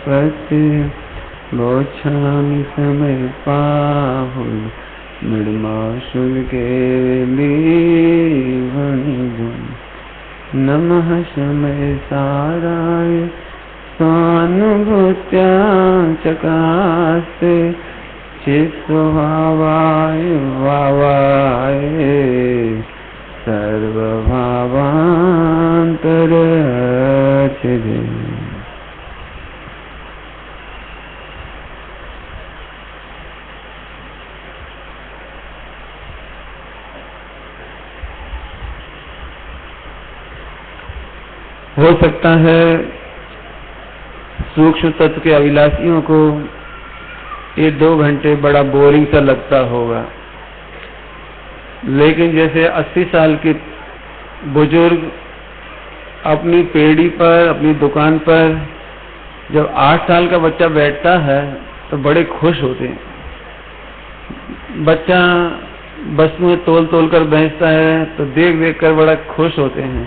प्रत्य बोच्छामि समय पाहुल निर्माशुल के नमः समय साराय स्वानुभूत्या चकास्ते चित्स्वभावाय भावाय सर्वभावान्तरचिदे। हो सकता है सूक्ष्म तत्व के अभिलाषियों को ये 2 घंटे बड़ा बोरिंग सा लगता होगा, लेकिन जैसे 80 साल के बुजुर्ग अपनी पेड़ी पर, अपनी दुकान पर जब 8 साल का बच्चा बैठता है तो बड़े खुश होते हैं। बच्चा वस्तुएं तोल तोल कर बेचता है तो देख देख कर बड़ा खुश होते हैं।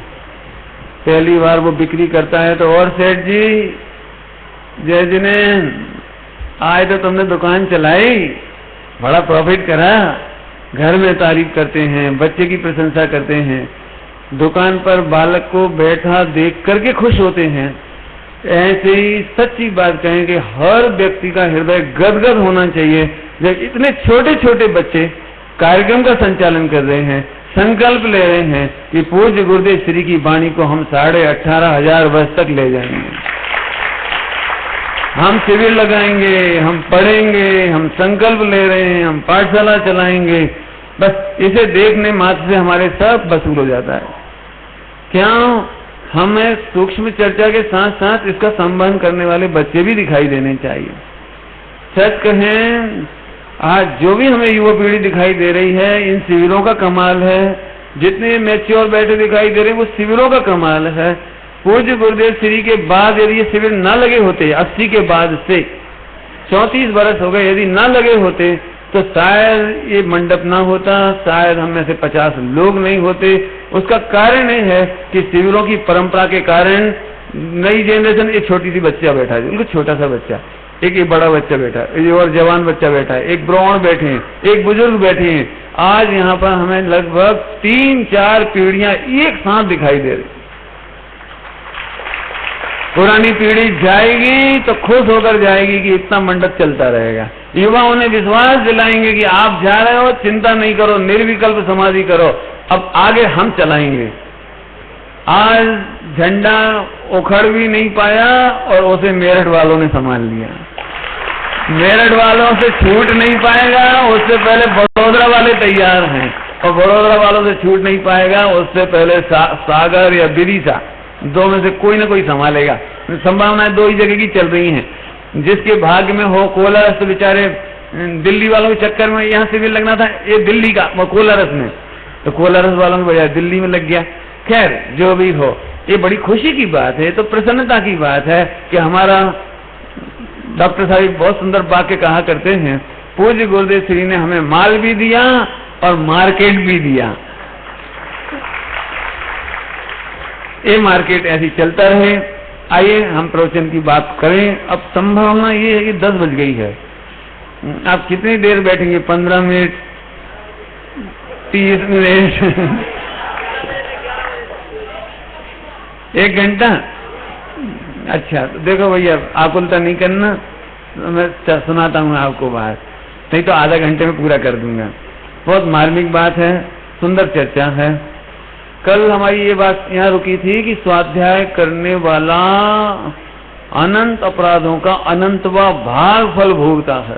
पहली बार वो बिक्री करता है तो और सेठ जी जय जिने आज तो तुमने दुकान चलाई, बड़ा प्रॉफिट करा, घर में तारीफ करते हैं, बच्चे की प्रशंसा करते हैं। दुकान पर बालक को बैठा देख करके खुश होते हैं। ऐसे ही सच्ची बात कहें कि हर व्यक्ति का हृदय गदगद होना चाहिए जब इतने छोटे छोटे बच्चे कार्यक्रम का संचालन कर रहे हैं, संकल्प ले रहे हैं कि पूज्य गुरुदेव श्री की वाणी को हम 18,500 वर्ष तक ले जाएंगे, हम शिविर लगाएंगे, हम पढ़ेंगे, हम संकल्प ले रहे हैं, हम पाठशाला चलाएंगे। बस इसे देखने मात्र से हमारे सब वसूल हो जाता है। क्यों? हमें सूक्ष्म चर्चा के साथ साथ इसका संबंध करने वाले बच्चे भी दिखाई देने चाहिए। सच कहें, आज जो भी हमें युवा पीढ़ी दिखाई दे रही है, इन शिविरों का कमाल है। जितने मैच्योर बैठे दिखाई दे रहे हैं वो शिविरों का कमाल है। पूज्य गुरुदेव श्री के बाद यदि ये शिविर न लगे होते, 80 के बाद से 34 वर्ष हो गए, यदि न लगे होते तो शायद ये मंडप ना होता, शायद हम में से 50 लोग नहीं होते। उसका कारण ये है कि शिविरों की परंपरा के कारण नई जनरेशन, एक छोटी सी बच्चा बैठा है, उनको छोटा सा बच्चा, एक ये बड़ा बच्चा बैठा है, एक और जवान बच्चा बैठा है, एक ब्राह्मण बैठे हैं, एक बुजुर्ग बैठे हैं। आज यहाँ पर हमें लगभग 3-4 पीढ़ियां एक साथ दिखाई दे रही। पुरानी पीढ़ी जाएगी तो खुश होकर जाएगी कि इतना मंडप चलता रहेगा। युवाओं ने विश्वास दिलाएंगे कि आप जा रहे हो, चिंता नहीं करो, निर्विकल्प समाधि करो, अब आगे हम चलाएंगे। आज झंडा उखड़ भी नहीं पाया और उसे मेरठ वालों ने संभाल लिया। मेरठ वालों से छूट नहीं पाएगा, उससे पहले बड़ौदा वाले तैयार हैं, और बड़ौदा वालों से छूट नहीं पाएगा, उससे पहले सागर या बिदिशा, 2 में से कोई ना कोई संभालेगा। संभावनाएं 2 ही जगह की चल रही हैं। जिसके भाग्य में हो कोलारस, तो बेचारे दिल्ली वालों के चक्कर में, यहाँ सिविल लगना था ये दिल्ली का, वो कोलारस में, तो कोलारस वालों के बजाय दिल्ली में लग गया। खैर जो भी हो, ये बड़ी खुशी की बात है, तो प्रसन्नता की बात है कि हमारा डॉक्टर साहब बहुत सुंदर वाक्य कहा करते हैं, पूज्य गुरुदेव श्री ने हमें माल भी दिया और मार्केट भी दिया। ये मार्केट ऐसी चलता रहे। आइए हम प्रवचन की बात करें। अब संभावना ये है कि 10 बज गई है। आप कितनी देर बैठेंगे? 15 मिनट, 30 मिनट, 1 घंटा? अच्छा, तो देखो भैया, आकुलता नहीं करना, मैं सुनाता हूँ आपको बात, नहीं तो आधा घंटे में पूरा कर दूंगा। बहुत मार्मिक बात है, सुंदर चर्चा है। कल हमारी ये बात यहाँ रुकी थी कि स्वाध्याय करने वाला अनंत अपराधों का अनंतवा भाग फल भोगता है।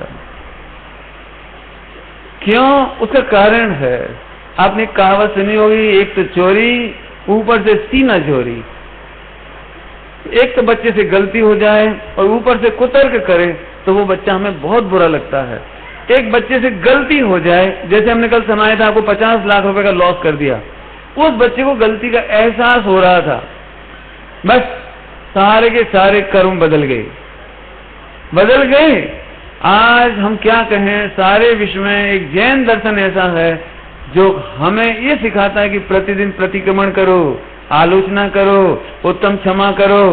क्यों? उसका कारण है, आपने कहावत सुनी होगी, एक तो चोरी, ऊपर से सीना चोरी। एक तो बच्चे से गलती हो जाए और ऊपर से कुतर्क करे तो वो बच्चा हमें बहुत बुरा लगता है। एक बच्चे से गलती हो जाए, जैसे हमने कल सुनाया था, आपको 50 लाख रुपए का लॉस कर दिया, उस बच्चे को गलती का एहसास हो रहा था, बस सारे के सारे कर्म बदल गए। आज हम क्या कहें, सारे विश्व में एक जैन दर्शन ऐसा है जो हमें ये सिखाता है कि प्रतिदिन प्रतिक्रमण करो, आलोचना करो, उत्तम क्षमा करो।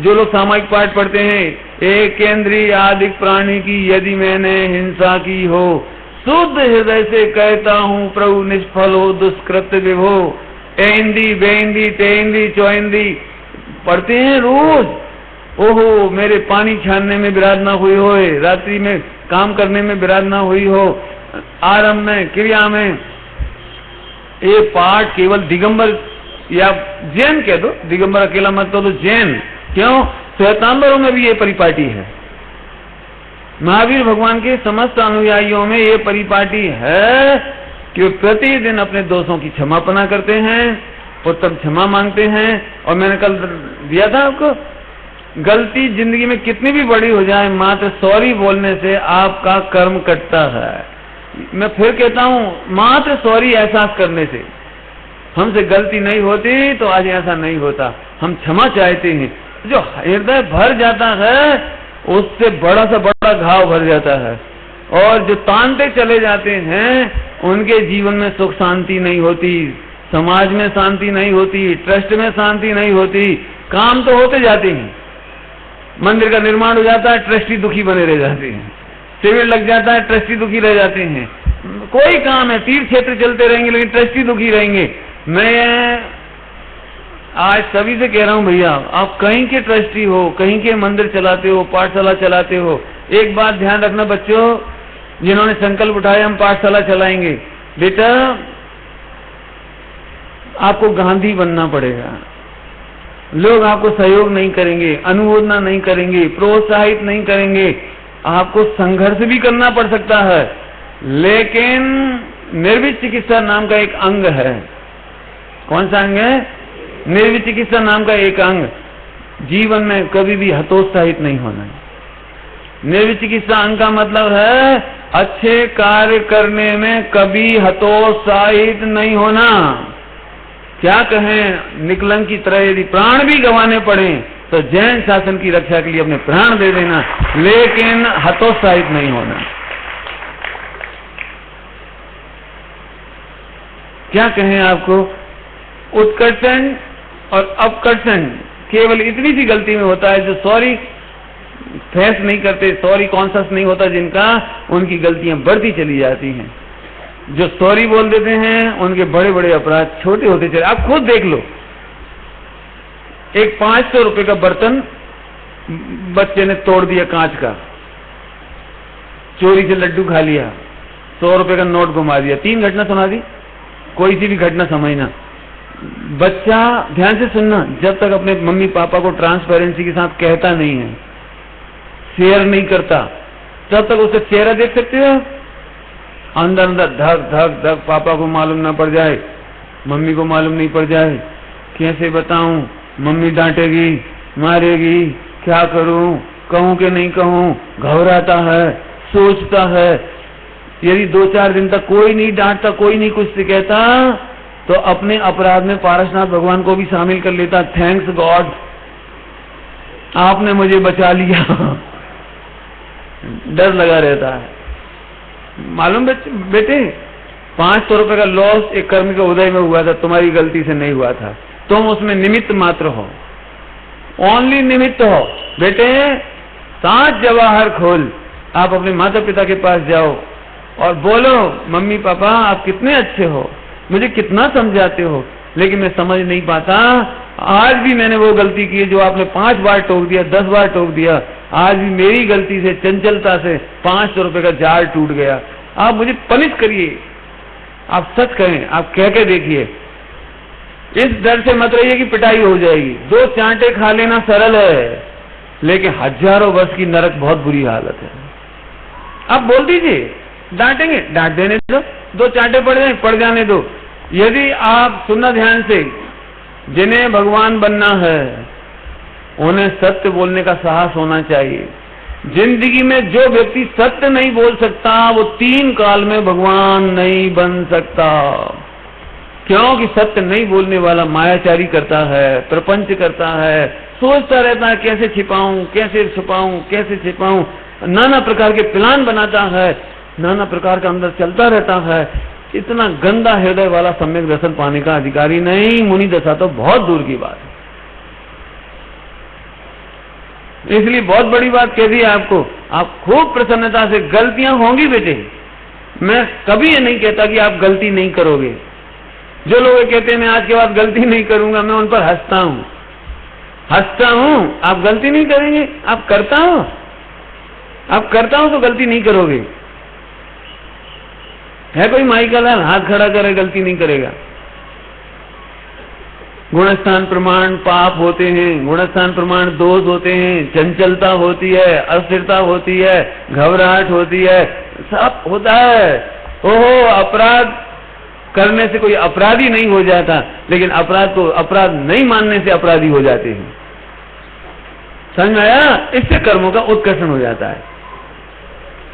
जो लोग सामायिक पाठ पढ़ते हैं, एक केंद्रीय आदिक प्राणी की यदि मैंने हिंसा की हो, शुद्ध हृदय से कहता हूँ प्रभु निष्फल हो दुष्कृत्य विभो। एंदी बेंदी तेंदी चौंदी पढ़ते हैं रोज। ओहो मेरे पानी छानने में विराध ना हुई हो, रात्रि में काम करने में विराध ना हुई हो, आरंभ में क्रिया में। ये पाठ केवल दिगंबर या जैन कह दो, दिगंबर अकेला मत कह दो, जैन क्यों, श्वेतांबरों में भी ये परिपाटी है। महावीर भगवान के समस्त अनुयायियों में ये परिपाटी है कि प्रतिदिन अपने दोषों की क्षमापना करते हैं, उत्तम क्षमा मांगते हैं। और मैंने कल दिया था आपको, गलती जिंदगी में कितनी भी बड़ी हो जाए, मात्र सॉरी बोलने से आपका कर्म कटता है। मैं फिर कहता हूँ, मात्र सॉरी एहसास करने से। हमसे गलती नहीं होती तो आज ऐसा नहीं होता। हम क्षमा चाहते हैं, जो हृदय भर जाता है उससे बड़ा सा बड़ा घाव भर जाता है। और जो तानते चले जाते हैं उनके जीवन में सुख शांति नहीं होती, समाज में शांति नहीं होती, ट्रस्ट में शांति नहीं होती। काम तो होते जाते हैं, मंदिर का निर्माण हो जाता है, ट्रस्टी दुखी बने रह जाते हैं, शिविर लग जाता है, ट्रस्टी दुखी रह जाते हैं। कोई काम है, तीर्थ क्षेत्र चलते रहेंगे लेकिन ट्रस्टी दुखी रहेंगे। मैं आज सभी से कह रहा हूं, भैया आप कहीं के ट्रस्टी हो, कहीं के मंदिर चलाते हो, पाठशाला चलाते हो, एक बात ध्यान रखना बच्चों, जिन्होंने संकल्प उठाया हम पाठशाला चलाएंगे, बेटा आपको गांधी बनना पड़ेगा। लोग आपको सहयोग नहीं करेंगे, अनुमोदना नहीं करेंगे, प्रोत्साहित नहीं करेंगे, आपको संघर्ष भी करना पड़ सकता है। लेकिन निर्वित चिकित्सा नाम का एक अंग है। कौन सा अंग है? निर्वित चिकित्सा नाम का एक अंग। जीवन में कभी भी हतोत्साहित नहीं होना है। निर्वित चिकित्सा अंग का मतलब है अच्छे कार्य करने में कभी हतोत्साहित नहीं होना। क्या कहें, निकलंक की तरह यदि प्राण भी गंवाने पड़े तो जैन शासन की रक्षा के लिए अपने प्राण दे देना, लेकिन हतोत्साहित नहीं होना। क्या कहें आपको, उत्कर्षण और अपकर्षण केवल इतनी सी गलती में होता है। जो सॉरी फेस नहीं करते, सॉरी कॉन्शियस नहीं होता जिनका, उनकी गलतियां बढ़ती चली जाती हैं। जो सॉरी बोल देते हैं उनके बड़े बड़े अपराध छोटे होते चले। आप खुद देख लो, एक 500 रुपए का बर्तन बच्चे ने तोड़ दिया कांच का, चोरी से लड्डू खा लिया, 100 रुपए का नोट घुमा दिया। 3 घटना सुना दी, कोई सी भी घटना समझना। बच्चा ध्यान से सुनना, जब तक अपने मम्मी पापा को ट्रांसपेरेंसी के साथ कहता नहीं है, शेयर नहीं करता, तब तक उसका चेहरा देख सकते हो। अंदर अंदर धक धक धक, पापा को मालूम ना पड़ जाए, मम्मी को मालूम नहीं पड़ जाए, कैसे बताऊं, मम्मी डांटेगी, मारेगी, क्या करूं, कहूं कि नहीं कहूं, घबराता है, सोचता है। यदि 2-4 दिन तक कोई नहीं डांटता, कोई नहीं कुछ से कहता, तो अपने अपराध में पारसनाथ भगवान को भी शामिल कर लेता। थैंक्स गॉड, आपने मुझे बचा लिया। डर लगा रहता है। मालूम बेटे, 500 रुपए का लॉस एक कर्म के उदय में हुआ था, तुम्हारी गलती से नहीं हुआ था, तुम उसमें निमित्त मात्र हो, ओनली निमित्त हो। बेटे 7 जवाहर खोल, आप अपने माता पिता के पास जाओ और बोलो, मम्मी पापा आप कितने अच्छे हो, मुझे कितना समझाते हो, लेकिन मैं समझ नहीं पाता। आज भी मैंने वो गलती की जो आपने 5 बार टोक दिया, 10 बार टोक दिया। आज भी मेरी गलती से, चंचलता से 500 रुपए का जार टूट गया। आप मुझे पनिश करिए, आप सच करें, आप कह के देखिए। इस डर से मत रहिए कि पिटाई हो जाएगी। 2 चांटे खा लेना सरल है, लेकिन हजारों वर्ष की नरक बहुत बुरी हालत है। आप बोल दीजिए, डांटेंगे, डांट देने दो, 2 चांटे पड़ जाने दो। यदि आप सुनना ध्यान से, जिन्हें भगवान बनना है उन्हें सत्य बोलने का साहस होना चाहिए। जिंदगी में जो व्यक्ति सत्य नहीं बोल सकता वो 3 काल में भगवान नहीं बन सकता। क्योंकि सत्य नहीं बोलने वाला मायाचारी करता है, प्रपंच करता है, सोचता रहता है कैसे छिपाऊं, कैसे छुपाऊं, कैसे छिपाऊं, नाना प्रकार के प्लान बनाता है, नाना प्रकार का अंदर चलता रहता है। इतना गंदा हृदय वाला सम्यक दर्शन पाने का अधिकारी नहीं, मुनि दशा तो बहुत दूर की बात है। इसलिए बहुत बड़ी बात कह दी है आपको, आप खूब प्रसन्नता से, गलतियां होंगी बेटे, मैं कभी ये नहीं कहता कि आप गलती नहीं करोगे। जो लोग कहते हैं मैं आज के बाद गलती नहीं करूंगा, मैं उन पर हंसता हूं। आप गलती नहीं करेंगे, आप करता हूं तो गलती नहीं करोगे। है कोई माई का लाल हाथ खड़ा करे गलती नहीं करेगा? गुणस्थान प्रमाण पाप होते हैं, गुणस्थान प्रमाण दोष होते हैं, चंचलता होती है, अस्थिरता होती है, घबराहट होती है, सब होता है। ओहो, अपराध करने से कोई अपराधी नहीं हो जाता, लेकिन अपराध को अपराध नहीं मानने से अपराधी हो जाते हैं। समझ में आया? इससे कर्मों का उत्कर्षण हो जाता है।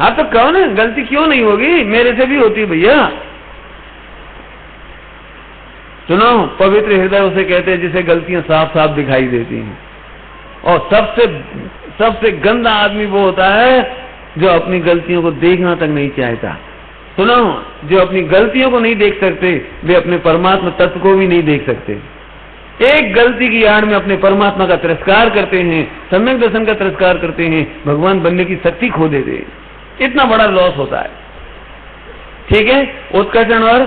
आप तो कहो ना, गलती क्यों नहीं होगी, मेरे से भी होती है भैया। सुनो, पवित्र हृदय उसे कहते हैं जिसे गलतियां साफ साफ दिखाई देती हैं। और सबसे गंदा आदमी वो होता है जो अपनी गलतियों को देखना तक नहीं चाहता। सुनो, जो अपनी गलतियों को नहीं देख सकते, वे अपने परमात्मा तत्व को भी नहीं देख सकते। एक गलती की आड़ में अपने परमात्मा का तिरस्कार करते हैं, सम्यक दर्शन का तिरस्कार करते हैं, भगवान बनने की शक्ति खो देते हैं। इतना बड़ा लॉस होता है। ठीक है, उत्कर्षण और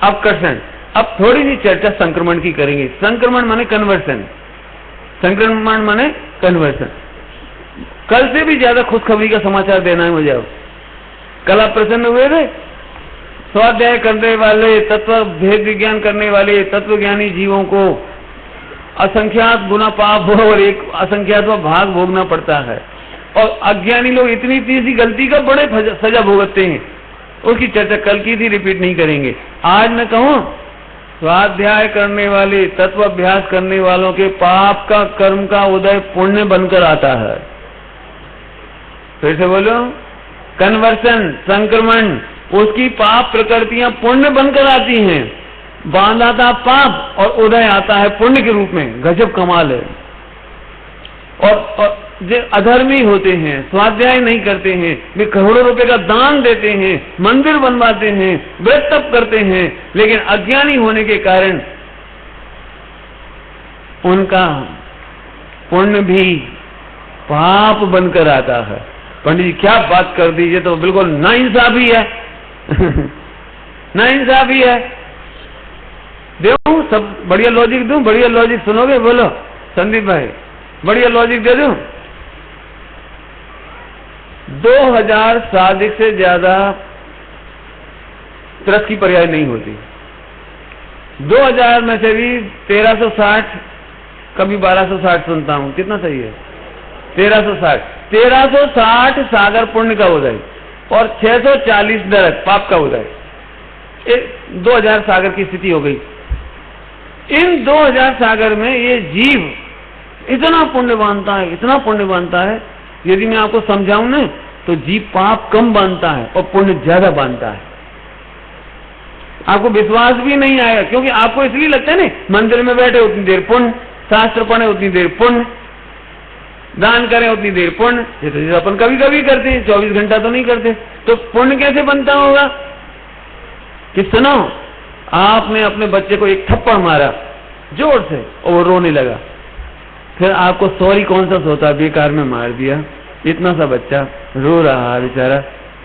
अपकर्षण। अब थोड़ी सी चर्चा संक्रमण की करेंगे। संक्रमण माने कन्वर्सन, संक्रमण माने कन्वर्सन। कल से भी ज्यादा खुशखबरी का समाचार देना है मुझे। कल आप प्रसन्न हुए थे? स्वाध्याय करने वाले, तत्व भेद विज्ञान करने वाले तत्वज्ञानी जीवों को असंख्यात गुना पाप और एक असंख्यात भाग भोगना पड़ता है, और अज्ञानी लोग इतनी सी गलती का बड़े सजा भुगतते हैं। उसकी चर्चा कल की थी, रिपीट नहीं करेंगे। आज मैं कहूं, स्वाध्याय करने वाले, तत्व अभ्यास करने वालों के पाप का, कर्म का उदय पुण्य बनकर आता है। फिर से बोलो, कन्वर्सन, संक्रमण, उसकी पाप प्रकृतियां पुण्य बनकर आती हैं। बांध आता पाप और उदय आता है पुण्य के रूप में। गजब कमाल है। और जो अधर्मी होते हैं, स्वाध्याय नहीं करते हैं, वे करोड़ों रुपए का दान देते हैं, मंदिर बनवाते हैं, व्रत तप करते हैं, लेकिन अज्ञानी होने के कारण उनका पुण्य भी पाप बनकर आता है। पंडित जी क्या बात कर दी, ये तो बिल्कुल नाइंसाफी है। नाइंसाफी है। देखो, सब बढ़िया लॉजिक दूं, बढ़िया लॉजिक सुनोगे? बोलो संदीप भाई, बढ़िया लॉजिक दे दूं। 2000 साधिक से ज्यादा त्रस की पर्याय नहीं होती। 2000 में से भी 1360, कभी 1260 सुनता हूं। कितना सही है? 1360 सागर पुण्य का उदय और 640 नरक पाप का उदय। 2000 सागर की स्थिति हो गई। इन 2000 सागर में ये जीव इतना पुण्य बांधता है, इतना पुण्य बांधता है, यदि मैं आपको समझाऊं ना, तो जीव पाप कम बांधता है और पुण्य ज्यादा बांधता है। आपको विश्वास भी नहीं आएगा, क्योंकि आपको इसलिए लगता है ना, मंदिर में बैठे उतनी देर पुण्य, शास्त्र पढ़े उतनी देर पुण्य, दान करें उतनी देर पुण्य। ये तो अपन कभी कभी करते हैं, 24 घंटा तो नहीं करते। तो पुण्य कैसे बनता होगा? कि सुनो, आपने अपने बच्चे को एक थप्पड़ मारा जोर से और वो रोने लगा, फिर आपको सॉरी कॉन्शियस होता, बेकार में मार दिया, इतना सा बच्चा रो रहा है बेचारा,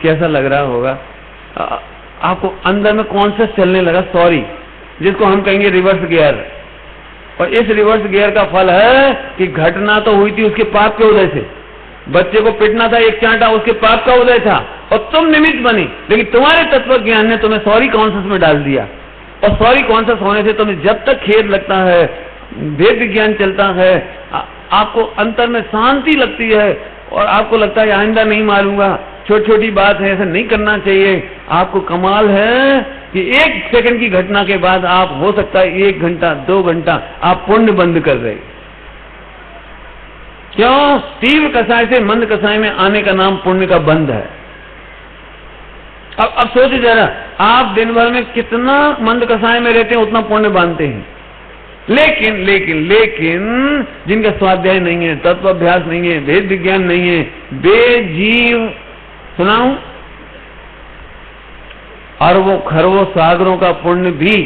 कैसा लग रहा होगा? आपको अंदर में कॉन्शियस चलने लगा सॉरी, जिसको हम कहेंगे रिवर्स गियर। और इस रिवर्स गियर का फल है कि घटना तो हुई थी उसके पाप के उदय से। बच्चे को पिटना था एक चांटा, उसके पाप का उदय था, और तुम निमित्त बनी, लेकिन तुम्हारे तत्व ज्ञान ने तुम्हें सॉरी कॉन्शियस में डाल दिया। और सॉरी कॉन्शियस होने से तुम्हें जब तक खेद लगता है, वेद विज्ञान चलता है, आपको अंतर में शांति लगती है और आपको लगता है आइंदा नहीं मारूंगा, छोटी छोटी बात है, ऐसा नहीं करना चाहिए। आपको कमाल है कि 1 सेकंड की घटना के बाद आप, हो सकता है 1 घंटा 2 घंटा आप पुण्य बंद कर रहे। क्यों? तीव्र कसाय से मंद कसाय में आने का नाम पुण्य का बंध है। अब सोचिए जरा, आप दिन भर में कितना मंद कसाय में रहते हैं, उतना पुण्य बांधते हैं। लेकिन लेकिन लेकिन जिनका स्वाध्याय नहीं है, तत्वाभ्यास नहीं है, वेद विज्ञान नहीं है, वे जीव, सुनाऊं, अरबों खरबों सागरों का पुण्य भी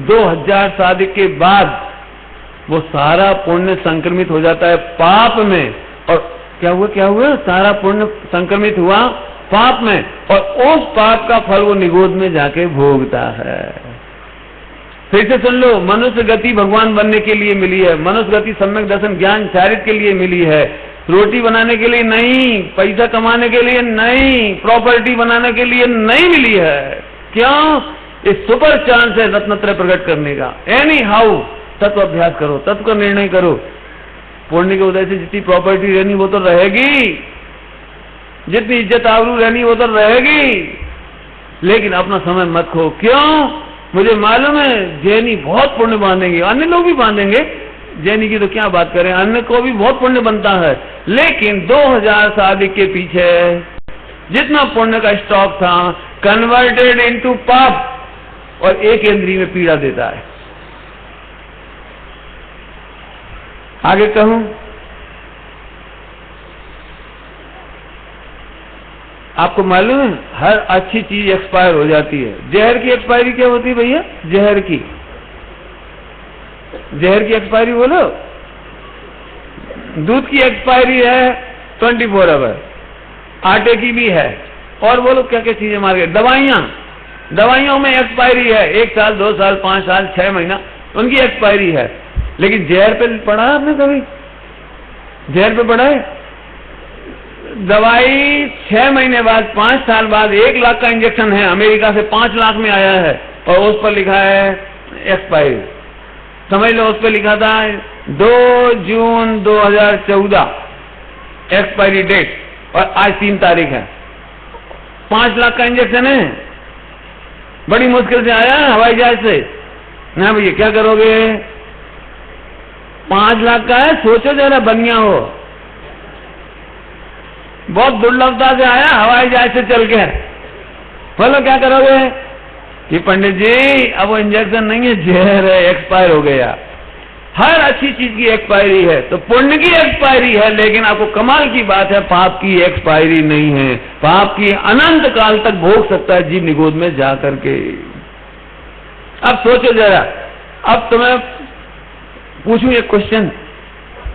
2000 शादी के बाद वो सारा पुण्य संक्रमित हो जाता है पाप में। और क्या हुआ सारा पुण्य संक्रमित हुआ पाप में, और उस पाप का फल वो निगोद में जाके भोगता है। फिर से सुन लो, मनुष्य गति भगवान बनने के लिए मिली है, मनुष्य गति सम्यक दर्शन ज्ञान चारित्र के लिए मिली है, रोटी बनाने के लिए नहीं, पैसा कमाने के लिए नहीं, प्रॉपर्टी बनाने के लिए नहीं मिली है। क्यों? इस सुपर चांस है रत्नत्रय प्रकट करने का। एनी हाउ तत्व अभ्यास करो, तत्व का निर्णय करो। पुण्य के उदय से जितनी प्रॉपर्टी रहनी वो तो रहेगी, जितनी इज्जत आबरू रहनी वो तो रहेगी, लेकिन अपना समय मत खो। क्यों? मुझे मालूम है जैनी बहुत पुण्य बांधेंगे, अन्य लोग भी बांधेंगे, जैनी की तो क्या बात करें, अन्य को भी बहुत पुण्य बनता है, लेकिन 2000 साल के पीछे जितना पुण्य का स्टॉक था कन्वर्टेड इनटू पाप, और एक इंद्रिय में पीड़ा देता है। आगे कहूं, आपको मालूम है हर अच्छी चीज एक्सपायर हो जाती है। जहर की एक्सपायरी क्या होती है भैया? जहर की एक्सपायरी बोलो। दूध की एक्सपायरी है 24 आवर, आटे की भी है, और बोलो क्या क्या चीजें मार गए। दवाइयों में एक्सपायरी है 1 साल 2 साल 5 साल 6 महीना उनकी एक्सपायरी है। लेकिन जहर पे पढ़ा आपने कभी? जहर पे पढ़ा है? दवाई 6 महीने बाद 5 साल बाद 1 लाख का इंजेक्शन है, अमेरिका से 5 लाख में आया है, और उस पर लिखा है एक्सपायरी। समझ लो उस पर लिखा था 2 जून 2014 एक्सपायरी डेट, और आज 3 तारीख है। 5 लाख का इंजेक्शन है, बड़ी मुश्किल से आया हवाई जहाज से। ना भैया क्या करोगे? 5 लाख का है, सोचो जरा बनिया हो, बहुत दुर्लभता से आया हवाई जहाज से चल के, बोलो क्या करोगे? कि पंडित जी अब वो इंजेक्शन नहीं है, जहर है, एक्सपायर हो गया। हर अच्छी चीज की एक्सपायरी है, तो पुण्य की एक्सपायरी है, लेकिन आपको कमाल की बात है पाप की एक्सपायरी नहीं है। पाप की अनंत काल तक भोग सकता है जीव निगोद में जा करके। अब सोचो जरा, अब तुम्हें पूछूं एक क्वेश्चन,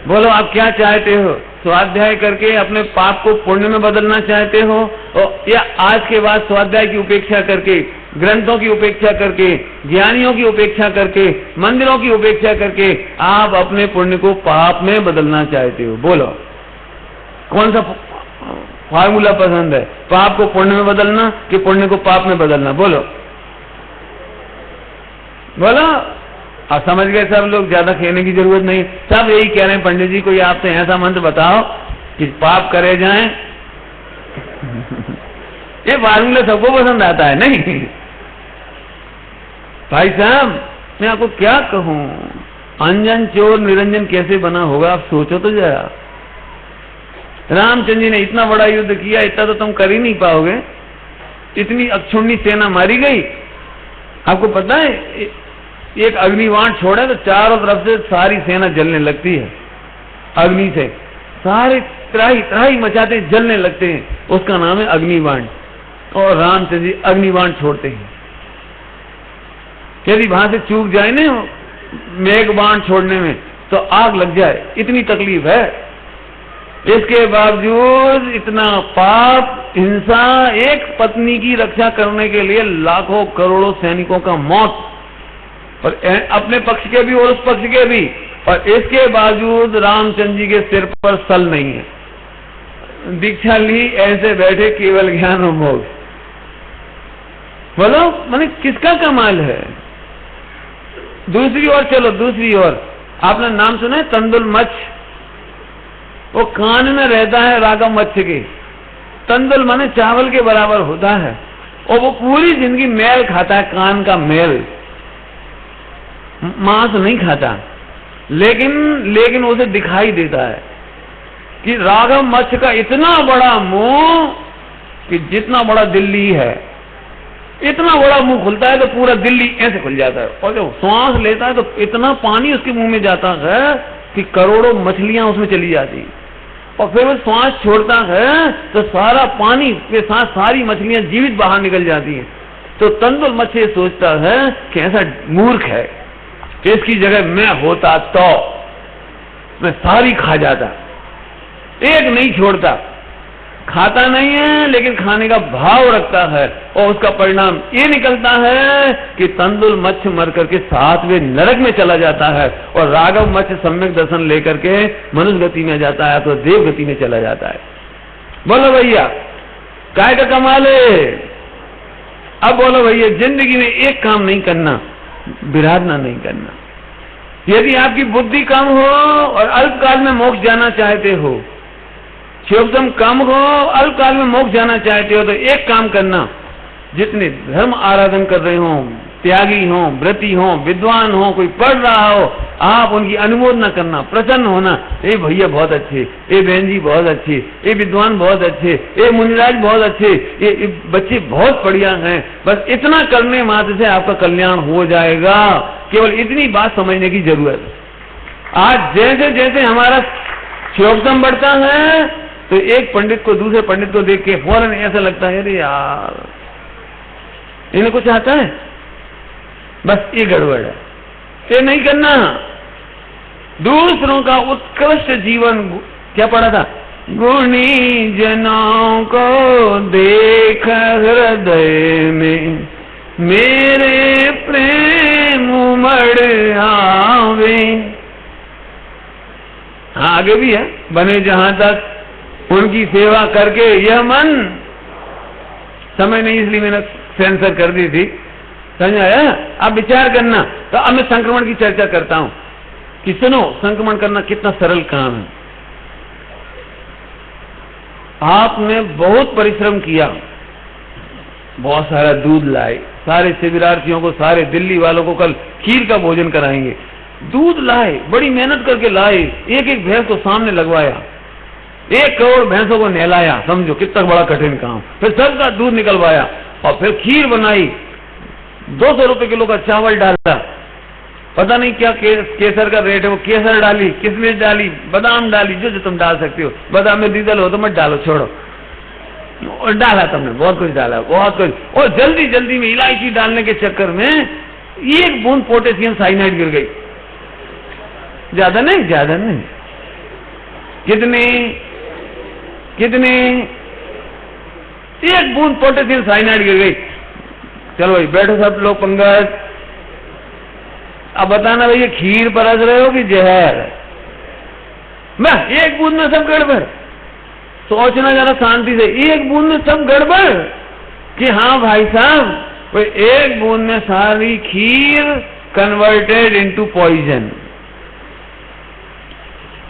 बोलो आप क्या चाहते हो? स्वाध्याय करके अपने पाप को पुण्य में बदलना चाहते हो, या आज के बाद स्वाध्याय की उपेक्षा करके, ग्रंथों की उपेक्षा करके, ज्ञानियों की उपेक्षा करके, मंदिरों की उपेक्षा करके आप अपने पुण्य को पाप में बदलना चाहते हो? बोलो कौन सा फार्मूला पसंद है? पाप को पुण्य में बदलना कि पुण्य को पाप में बदलना? बोलो बोलो। आप समझ गए सब लोग, ज्यादा कहने की जरूरत नहीं, सब यही कह रहे हैं पंडित जी कोई आपसे ऐसा मंत्र बताओ कि पाप करे जाएं। ये फार्मूला सबको पसंद आता है नहीं? भाई साहब मैं आपको क्या कहूं, अंजन चोर निरंजन कैसे बना होगा आप सोचो तो जरा। रामचंद्र जी ने इतना बड़ा युद्ध किया, इतना तो तुम कर ही नहीं पाओगे, इतनी अक्षुण्णी सेना मारी गई। आपको पता है एक अग्निबाण छोड़े तो चारों तरफ से सारी सेना जलने लगती है, अग्नि से सारे त्राही मचाते जलने लगते हैं, उसका नाम है अग्निबाण। और रामचंद्र जी अग्निबाण छोड़ते हैं, यदि वहां से चूक जाए ना मेघबाण छोड़ने में तो आग लग जाए, इतनी तकलीफ है। इसके बावजूद इतना पाप, हिंसा, एक पत्नी की रक्षा करने के लिए लाखों करोड़ों सैनिकों का मौत, और अपने पक्ष के भी और उस पक्ष के भी, और इसके बावजूद रामचंद्र जी के सिर पर सल नहीं है। दीक्षा ली, ऐसे बैठे केवल ज्ञान और मोक्ष। बोलो माने किसका कमाल है? दूसरी ओर चलो, दूसरी ओर आपने नाम सुना है तंदुल मच्छ? वो कान में रहता है रागम मच्छ के। तंदुल माने चावल के बराबर होता है, और वो पूरी जिंदगी मैल खाता है, कान का मैल, मांस नहीं खाता, लेकिन उसे दिखाई देता है कि राघव मच्छ का इतना बड़ा मुंह कि जितना बड़ा दिल्ली है, इतना बड़ा मुंह खुलता है तो पूरा दिल्ली ऐसे खुल जाता है, और जब सांस लेता है तो इतना पानी उसके मुंह में जाता है कि करोड़ों मछलियां उसमें चली जाती। और फिर वो श्वास छोड़ता है तो सारा पानी के साथ सारी मछलियां जीवित बाहर निकल जाती हैं। तो तंदुल मछली सोचता है कि ऐसा मूर्ख है कि इसकी जगह मैं होता तो मैं सारी खा जाता, एक नहीं छोड़ता। खाता नहीं है लेकिन खाने का भाव रखता है और उसका परिणाम ये निकलता है कि तंदुल मत्स्य मर करके 7वें नरक में चला जाता है और राघव मत्स्य सम्यक दर्शन लेकर के मनुष्य गति में जाता है तो देव गति में चला जाता है। बोलो भैया काय का कमाल है। अब बोलो भैया जिंदगी में एक काम नहीं करना, विराधना नहीं करना। यदि आपकी बुद्धि कम हो और अल्पकाल में मोक्ष जाना चाहते हो, शिवोत्तम कम हो, अल्पकाल में मोक्ष जाना चाहते हो तो एक काम करना, जितने धर्म आराधन कर रहे हो, त्यागी हो, व्रती हो, विद्वान हो, कोई पढ़ रहा हो, आप उनकी अनुमोदना करना, प्रसन्न होना। ए भैया बहुत अच्छे, ए बहन जी बहुत अच्छे, ए विद्वान बहुत अच्छे, ए मुनिराज बहुत अच्छे, ये बच्चे बहुत बढ़िया हैं। बस इतना करने मात्र से आपका कल्याण हो जाएगा। केवल इतनी बात समझने की जरूरत है। आज जैसे जैसे हमारा शिवोत्तम बढ़ता है तो एक पंडित को दूसरे पंडित को देख के फौरन ऐसा लगता है अरे यार इन्हें कुछ आता है, बस ये गड़बड़ है, ये नहीं करना। दूसरों का उत्कृष्ट जीवन क्या पढ़ा था, गुणी जनों को देख हृदय में मेरे प्रेम उमड़ आवे। आगे भी है, बने जहां तक उनकी सेवा करके यह मन, समय नहीं इसलिए मैंने सेंसर कर दी थी, समझ आया। अब विचार करना। तो अब मैं संक्रमण की चर्चा करता हूं कि सुनो संक्रमण करना कितना सरल काम है। आपने बहुत परिश्रम किया, बहुत सारा दूध लाए, सारे शिविरार्थियों को, सारे दिल्ली वालों को कल खीर का भोजन कराएंगे। दूध लाए, बड़ी मेहनत करके लाए, एक एक भैंस को सामने लगवाया, 1 करोड़ भैंसों को नहलाया, समझो कितना बड़ा कठिन काम। फिर सबका दूध निकलवाया और फिर खीर बनाई, 200 रुपए किलो का चावल डाला, पता नहीं क्या केसर का रेट है, वो केसर डाली, किशमिश डाली, बादाम डाली, जो जो तुम डाल सकते हो। बादाम में डीजल हो तो मत डालो, छोड़ो। और डाला तुमने, बहुत कुछ डाला, बहुत कुछ। और जल्दी जल्दी में इलायची डालने के चक्कर में 1 बूंद पोटेशियम साइनाइड गिर गई। ज्यादा नहीं, ज्यादा नहीं, कितने 1 बूंद पोटेशियम साइनाइड गिर गई। चलो भाई बैठो सब लोग पंकज, अब बताना भैया खीर परस रहे हो कि जहर। मैं 1 बूंद में सब गड़बड़, सोचना जरा शांति से, 1 बूंद में सब गड़बड़ कि हाँ भाई साहब 1 बूंद में सारी खीर कन्वर्टेड इनटू पॉइजन।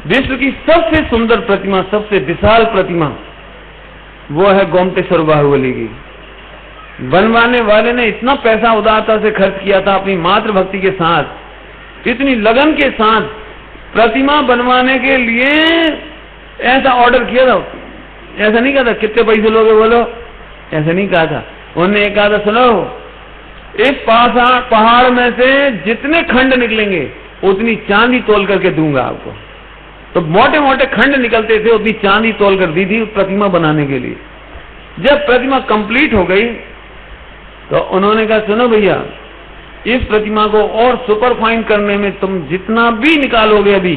विश्व की सबसे सुंदर प्रतिमा, सबसे विशाल प्रतिमा वो है गोमटेश्वर बाहुबली की। बनवाने वाले ने इतना पैसा उदारता से खर्च किया था अपनी मातृभक्ति के साथ, इतनी लगन के साथ प्रतिमा बनवाने के लिए ऐसा ऑर्डर किया था। ऐसा नहीं कहा था कितने पैसे लोगे बोलो, ऐसा नहीं कहा था। उन्होंने कहा था सुनो इस पहाड़ में से जितने खंड निकलेंगे उतनी चांदी तोल करके दूंगा आपको। तो मोटे मोटे खंड निकलते थे, उतनी चांदी तोल कर दी थी प्रतिमा बनाने के लिए। जब प्रतिमा कंप्लीट हो गई तो उन्होंने कहा सुनो भैया इस प्रतिमा को और सुपर फाइन करने में तुम जितना भी निकालोगे, अभी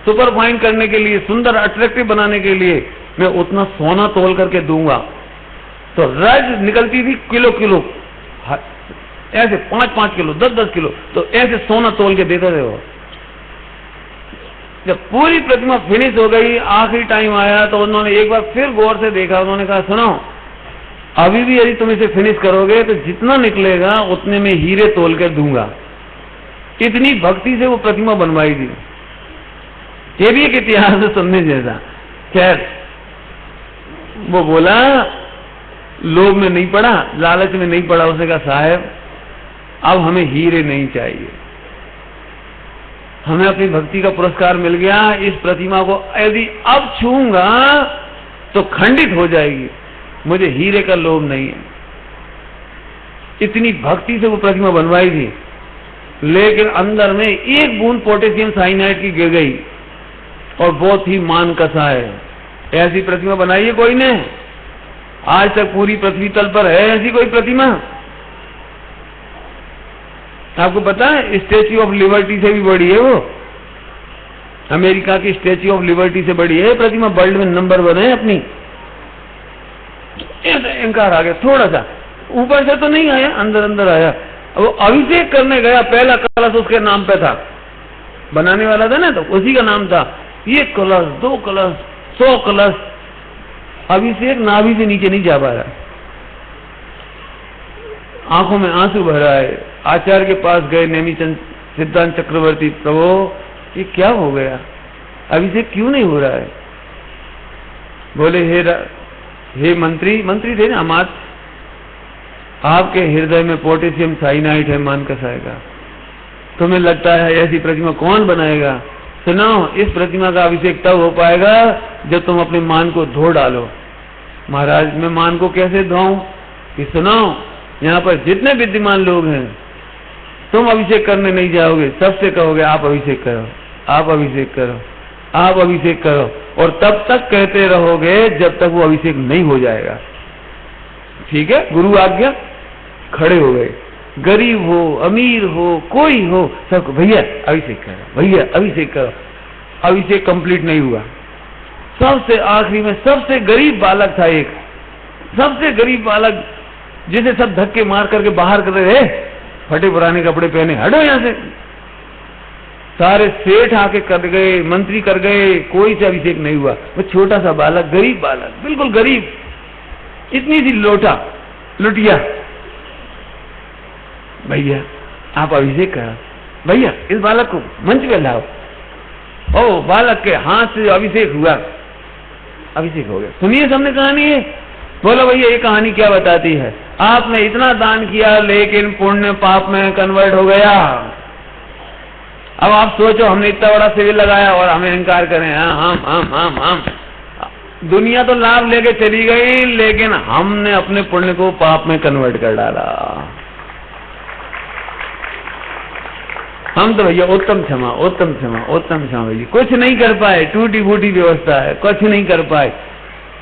सुपर फाइन करने के लिए, सुंदर अट्रैक्टिव बनाने के लिए मैं उतना सोना तोल करके दूंगा। तो रज निकलती थी किलो किलो, ऐसे 5-5 किलो, 10-10 किलो, तो ऐसे सोना तोल के देते थे वो। जब पूरी प्रतिमा फिनिश हो गई, आखिरी टाइम आया तो उन्होंने एक बार फिर गौर से देखा। उन्होंने कहा सुनो अभी भी यदि तुम इसे फिनिश करोगे तो जितना निकलेगा उतने में हीरे तोल कर दूंगा। इतनी भक्ति से वो प्रतिमा बनवाई थी। ये भी एक इतिहास है सुनने जैसा। खैर वो बोला लोभ में नहीं पड़ा, लालच में नहीं पड़ा। उसने कहा साहब अब हमें हीरे नहीं चाहिए, हमें अपनी भक्ति का पुरस्कार मिल गया। इस प्रतिमा को यदि अब छूंगा तो खंडित हो जाएगी, मुझे हीरे का लोभ नहीं है। इतनी भक्ति से वो प्रतिमा बनवाई थी, लेकिन अंदर में 1 बूंद पोटेशियम साइनाइड की गिर गई और बहुत ही मान कसा है। ऐसी प्रतिमा बनाई है कोई ने? आज तक पूरी पृथ्वी तल पर है ऐसी कोई प्रतिमा? आपको पता है स्टैच्यू ऑफ लिबर्टी से भी बड़ी है वो, अमेरिका की स्टैच्यू ऑफ लिबर्टी से बड़ी है प्रतिमा, वर्ल्ड में नंबर 1 है अपनी। इंकार आ गया, थोड़ा सा ऊपर से तो नहीं आया, अंदर अंदर आया। वो अभिषेक करने गया, पहला कलश उसके नाम पे था, बनाने वाला था ना, तो उसी का नाम था। 1 कलश, 2 कलश, 100 कलश, अभिषेक नाभि से नीचे नहीं जा पा रहा, आंखों में आंसू भर रहा है। आचार्य के पास गए नेमिचंद सिद्धांत चक्रवर्ती, प्रभु ये क्या हो गया, अभिषेक क्यों नहीं हो रहा है? बोले हे मंत्री थे ना अमात, आपके हृदय में पोटेशियम साइनाइड है मान कसाय का, तुम्हें लगता है ऐसी प्रतिमा कौन बनाएगा? सुनो, इस प्रतिमा का अभिषेक तब हो पाएगा जब तुम अपने मान को धो डालो। महाराज मैं मान को कैसे धोऊं? कि सुनो, यहाँ पर जितने विद्यमान लोग हैं, तुम अभिषेक करने नहीं जाओगे, सबसे कहोगे आप अभिषेक करो, आप अभिषेक करो, आप अभिषेक करो, और तब तक कहते रहोगे जब तक वो अभिषेक नहीं हो जाएगा। ठीक है, गुरु आज्ञा। खड़े हो गए, गरीब हो अमीर हो कोई हो, सबको भैया अभिषेक करो, भैया अभिषेक करो। अभिषेक कंप्लीट नहीं हुआ। सबसे आखिरी में सबसे गरीब बालक था एक, सबसे गरीब बालक जिसे सब धक्के मार करके बाहर कर रहे, फटे पुराने कपड़े पहने, हटो यहां से। सारे सेठ आके कर गए, मंत्री कर गए, कोई से अभिषेक नहीं हुआ। वो छोटा सा बालक, गरीब बालक, बिल्कुल गरीब, इतनी सी लुटिया, भैया आप अभिषेक करो, भैया इस बालक को मंच पे लाओ। ओ बालक के हाथ से अभिषेक हुआ, अभिषेक हो गया। सुनिए सबने कहानी है। बोलो भैया ये कहानी क्या बताती है? आपने इतना दान किया लेकिन पुण्य पाप में कन्वर्ट हो गया। अब आप सोचो, हमने इतना बड़ा शिविर लगाया और हमें इनकार करें, हम दुनिया तो लाभ लेके चली गई, लेकिन हमने अपने पुण्य को पाप में कन्वर्ट कर डाला। हम तो भैया उत्तम क्षमा, उत्तम क्षमा, उत्तम क्षमा भैया, कुछ नहीं कर पाए, टूटी फूटी व्यवस्था है, कुछ नहीं कर पाए।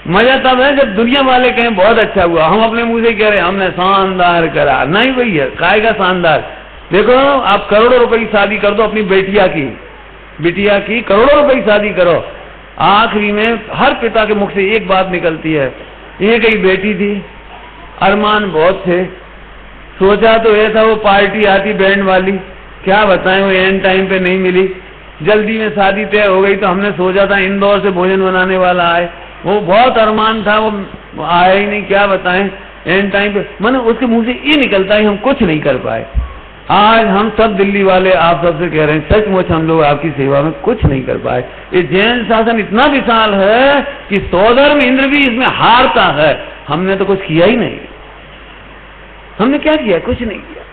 मजा तब है जब दुनिया वाले कहें बहुत अच्छा हुआ, हम अपने मुंह से कह रहे हैं हमने शानदार करा। नहीं भैया, काय का शानदार? देखो आप करोड़ों रुपए की शादी कर दो अपनी बिटिया की करोड़ों रुपए की शादी करो, आखिरी में हर पिता के मुख से एक बात निकलती है, ये कई बेटी थी, अरमान बहुत थे, सोचा तो ऐसा वो पार्टी आती बैंड वाली, क्या बताएं वो एंड टाइम पे नहीं मिली, जल्दी में शादी तय हो गई। तो हमने सोचा था इंदौर से भोजन बनाने वाला आए, वो बहुत अरमान था, वो आया ही नहीं, क्या बताएं एंड टाइम पे। मैंने उसके मुंह से ये निकलता है हम कुछ नहीं कर पाए। आज हम सब दिल्ली वाले आप सबसे कह रहे हैं, सचमुच हम लोग आपकी सेवा में कुछ नहीं कर पाए। ये जैन शासन इतना विशाल है कि सौधर्म इंद्र भी इसमें हारता है। हमने तो कुछ किया ही नहीं, हमने क्या किया? कुछ नहीं किया।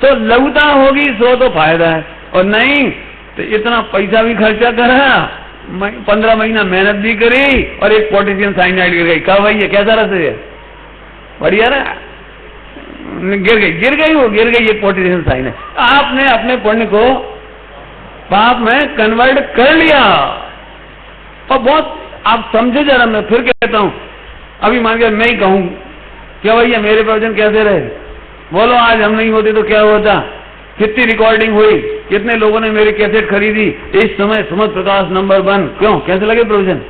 तो लघुता होगी सो तो फायदा है, और नहीं तो इतना पैसा भी खर्चा करा, 15 महीना मेहनत भी करी और एक पोटेशियम साइनाइड गिर गई। कहा भैया कैसा रस है? बढ़िया रहा, गिर गई ये पोटेशियम साइनाइड। आपने अपने पुण्य को पाप में कन्वर्ट कर लिया। और बहुत आप समझे जरा, मैं फिर कहता हूं, अभी मान के मैं ही कहूं क्या भैया मेरे प्रवचन कैसे रहे? बोलो आज हम नहीं होते तो क्या होता? कितनी रिकॉर्डिंग हुई, कितने लोगों ने मेरी कैसेट खरीदी, इस समय सुमत प्रकाश नंबर 1। क्यों, कैसे लगे प्रवचन?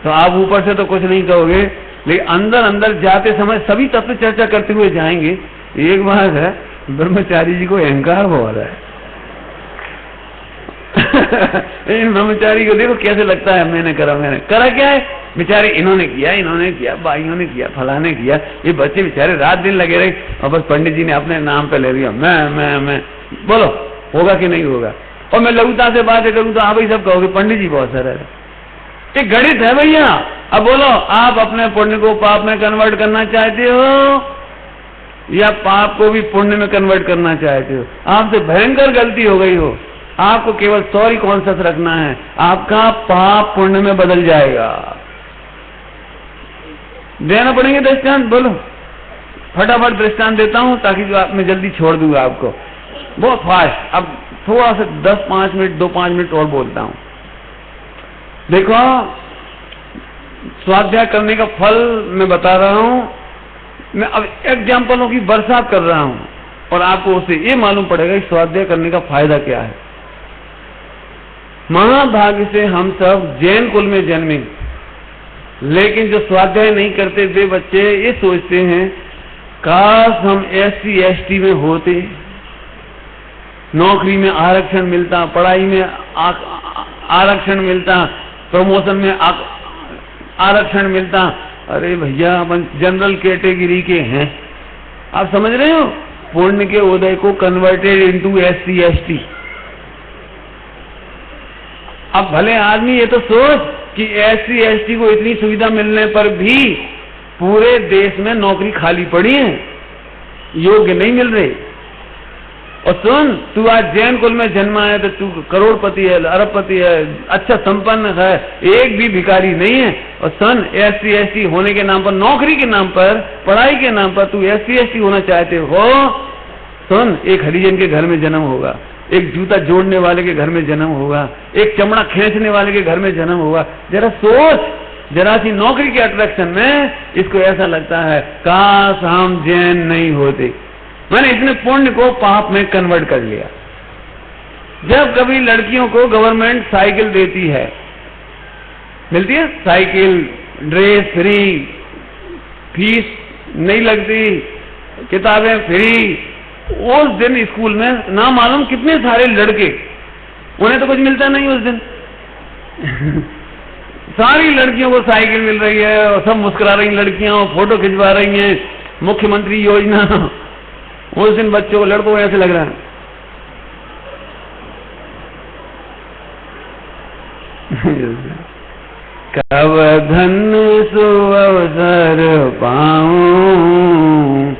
तो आप ऊपर से तो कुछ नहीं कहोगे, लेकिन अंदर अंदर जाते समय सभी तत्व चर्चा करते हुए जाएंगे। एक बात है, ब्रह्मचारी जी को अहंकार हो रहा है इन ब्रह्मचारी को देखो कैसे लगता है मैंने करा क्या है? बेचारे इन्होंने किया, भाइयों ने किया, फलाने किया। ये बच्चे बेचारे रात दिन लगे रहे और बस पंडित जी ने अपने नाम पे ले लिया, मैं बोलो होगा कि नहीं होगा? और मैं लघुता से बातें करूं तो आप ही सब कहोगे पंडित जी बहुत सरल है। ये गणित है भैया। अब बोलो, आप अपने पुण्य को पाप में कन्वर्ट करना चाहते हो या पाप को भी पुण्य में कन्वर्ट करना चाहते हो? आपसे भयंकर गलती हो गई हो। आपको केवल सॉरी कॉन्शियस रखना है, आपका पाप पुण्य में बदल जाएगा। देना पड़ेंगे दृष्टांत, बोलो फटाफट दृष्टांत देता हूं ताकि मैं जल्दी छोड़ दूंगा आपको, बहुत फास्ट। अब थोड़ा सा 10-5 मिनट 2-5 मिनट और बोलता हूं। देखो, स्वाध्याय करने का फल मैं बता रहा हूं, मैं अब एग्जाम्पलों की बरसात कर रहा हूं और आपको उससे ये मालूम पड़ेगा कि स्वाध्याय करने का फायदा क्या है। महाभाग्य से हम सब जैन कुल में जन्मे, लेकिन जो स्वाध्याय नहीं करते वे बच्चे ये सोचते हैं काश हम SC ST में होते, नौकरी में आरक्षण मिलता, पढ़ाई में आरक्षण मिलता, प्रमोशन में आरक्षण मिलता। अरे भैया, अपन जनरल कैटेगरी के हैं, आप समझ रहे हो? पुण्य के उदय को कन्वर्टेड इनटू SC ST। अब भले आदमी ये तो सोच कि SC ST को इतनी सुविधा मिलने पर भी पूरे देश में नौकरी खाली पड़ी है, योग्य नहीं मिल रही। और सुन, तू आज जैन कुल में जन्मा है तो तू करोड़पति है, अरबपति है, अच्छा संपन्न है, एक भी भिखारी नहीं है। और सुन, SC ST होने के नाम पर, नौकरी के नाम पर, पढ़ाई के नाम पर तू SC ST होना चाहते हो। सुन, एक हरिजन के घर में जन्म होगा, एक जूता जोड़ने वाले के घर में जन्म होगा, एक चमड़ा खींचने वाले के घर में जन्म होगा। जरा सोच, जरा सी नौकरी के अट्रैक्शन में इसको ऐसा लगता है काश हम जैन नहीं होते। मैंने इसने पुण्य को पाप में कन्वर्ट कर लिया। जब कभी लड़कियों को गवर्नमेंट साइकिल देती है, मिलती है साइकिल, ड्रेस फ्री, फीस नहीं लगती, किताबें फ्री, उस दिन स्कूल में ना मालूम कितने सारे लड़के, उन्हें तो कुछ मिलता नहीं उस दिन। सारी लड़कियों को साइकिल मिल रही है और सब मुस्कुरा रही लड़कियां, फोटो खिंचवा रही हैं, मुख्यमंत्री योजना। उस दिन बच्चों को, लड़कों को ऐसे लग रहा है कब धन सुअवसर पाऊं,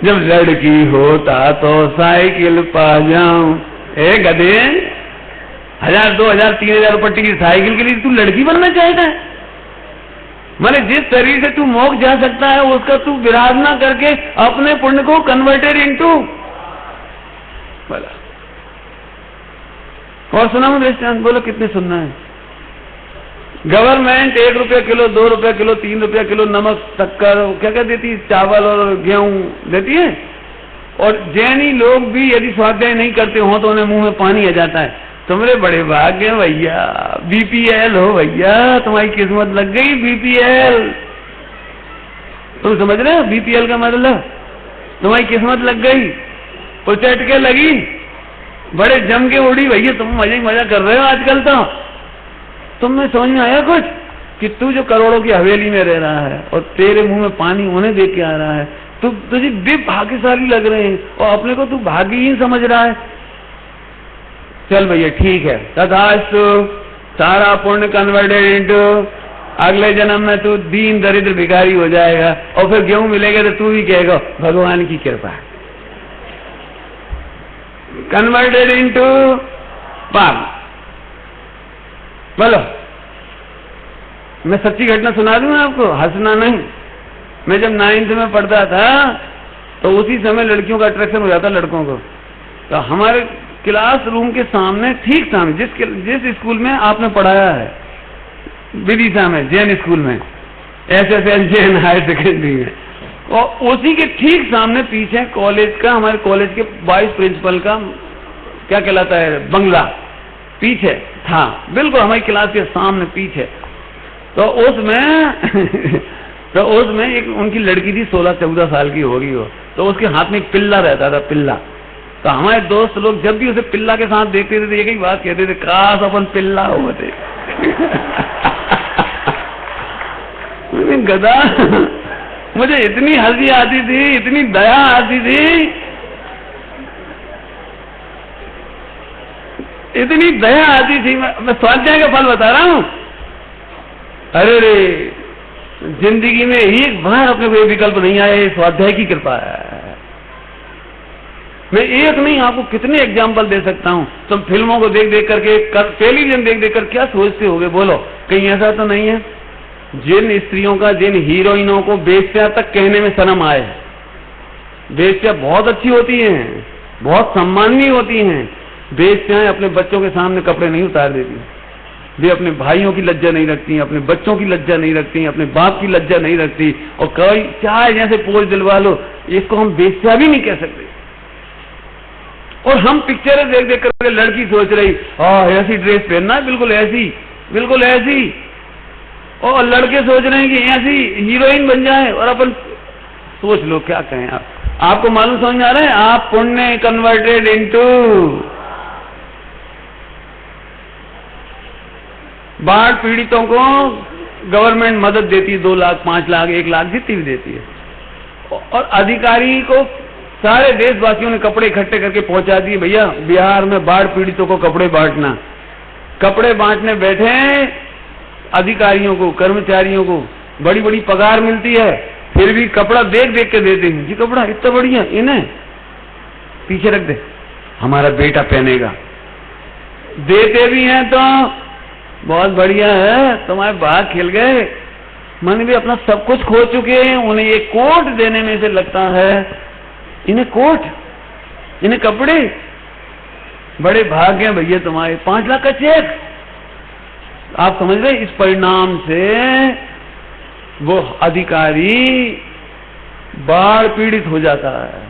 जब लड़की होता तो साइकिल पा जाऊं। ए गधे, 1000 2000 3000 रुपये की साइकिल के लिए तू लड़की बनना चाहता है? माने जिस शरीर से तू मोक्ष जा सकता है उसका तू विराधना करके अपने पुण्य को कन्वर्टेड इनटू। बोला और सुना दृष्टांत, बोलो कितने सुनना है? गवर्नमेंट 1 रुपया किलो, 2 रुपया किलो, 3 रुपया किलो नमक, शक्कर, क्या क्या देती है, चावल और गेहूं देती है। और जैनी लोग भी यदि स्वाध्याय नहीं करते हो तो उन्हें मुंह में पानी आ जाता है। तुम्हारे बड़े भाग्य भैया, BPL हो भैया, तुम्हारी किस्मत लग गई BPL। तुम समझ रहे हो BPL का मतलब? तुम्हारी किस्मत लग गई, उचट के लगी, बड़े जम के उड़ी भैया, तुम मजे ही मजा कर रहे हो आजकल। तो तुम्हें समझ में आया कुछ कि तू जो करोड़ों की हवेली में रह रहा है और तेरे मुंह में पानी उन्हें देख के आ रहा है, तुझे भी भाग्यशाली लग रहे हैं और अपने को तू भाग्यहीन समझ रहा है। चल भैया ठीक है, तथास्तु, सारा पुण्य कन्वर्टेड इनटू, अगले जन्म में तू दीन दरिद्र भिखारी हो जाएगा और फिर गेहूं मिलेगा तो तू भी कहेगा भगवान की कृपा। कन्वर्टेड इनटू पाप। बोलो, मैं सच्ची घटना सुना दूं आपको, हंसना नहीं। मैं जब 9th में पढ़ता था तो उसी समय लड़कियों का अट्रैक्शन हो जाता लड़कों को। तो हमारे क्लासरूम के सामने, ठीक सामने, जिस स्कूल में आपने पढ़ाया है, विदिशा में, जैन स्कूल में, SSL जैन हायर सेकेंडरी में, और उसी के ठीक सामने पीछे कॉलेज का, हमारे कॉलेज के वाइस प्रिंसिपल का क्या कहलाता है, बंगला पीछे था, बिल्कुल हमारी क्लास के सामने पीछे। तो उसमें एक उनकी लड़की थी, 16-14 साल की होगी वो। तो उसके हाथ में एक पिल्ला रहता था, पिल्ला। तो हमारे दोस्त लोग जब भी उसे पिल्ला के साथ देखते थे तो एक ही बात कहते थे, काश अपन पिल्ला होते। गधा, मुझे इतनी हंसी आती थी, इतनी दया आती थी, इतनी दया आती थी। मैं स्वाध्याय का फल बता रहा हूं। अरे रे, जिंदगी में एक बार अपने कोई विकल्प नहीं आया, स्वाध्याय की कृपा है। मैं एक नहीं, आपको कितने एग्जाम्पल दे सकता हूं। तुम फिल्मों को देख देख करके, टेलीविजन देख देख कर क्या सोचते होगे? बोलो, कहीं ऐसा तो नहीं है जिन स्त्रियों का, जिन हीरोइनों को बेश्या तक कहने में शर्म आए? बेश्या बहुत अच्छी होती हैं, बहुत सम्माननीय होती हैं। बेश्याएं अपने बच्चों के सामने कपड़े नहीं उतार देती। वे अपने भाइयों की लज्जा नहीं रखती, अपने बच्चों की लज्जा नहीं रखती, अपने बाप की लज्जा नहीं रखती, और कोई चाहे जैसे पोज दिलवा लो, इसको हम बेस्या भी नहीं कह सकते। और हम पिक्चरें देख देख करके लड़की सोच रही ऐसी ड्रेस पहनना है, बिल्कुल ऐसी, बिल्कुल ऐसी, और लड़के सोच रहे हैं कि ऐसी हीरोइन बन जाए, और अपन सोच लो क्या कहें। आपको मालूम समझ आ रहा है? आप पुण्य कन्वर्टेड इनटू बाढ़ पीड़ितों को गवर्नमेंट मदद देती है, 2 लाख 5 लाख 1 लाख जितनी भी देती है, और अधिकारी को सारे देशवासियों ने कपड़े इकट्ठे करके पहुंचा दिए, भैया बिहार में बाढ़ पीड़ितों को कपड़े बांटना। कपड़े बांटने बैठे हैं, अधिकारियों को, कर्मचारियों को बड़ी बड़ी पगार मिलती है, फिर भी कपड़ा देख देख के देते हैं। जी कपड़ा इतना बढ़िया, इन्हें पीछे रख दे, हमारा बेटा पहनेगा। देते भी हैं तो बहुत बढ़िया है, तुम्हारे बाहर खिल गए, मन भी अपना सब कुछ खो चुके हैं, उन्हें ये कोट देने में से लगता है, इन्हें कोट, इन्हें कपड़े, बड़े भाग्य हैं भैया तुम्हारे, 5 लाख का चेक। आप समझ रहे? इस परिणाम से वो अधिकारी बाढ़ पीड़ित हो जाता है।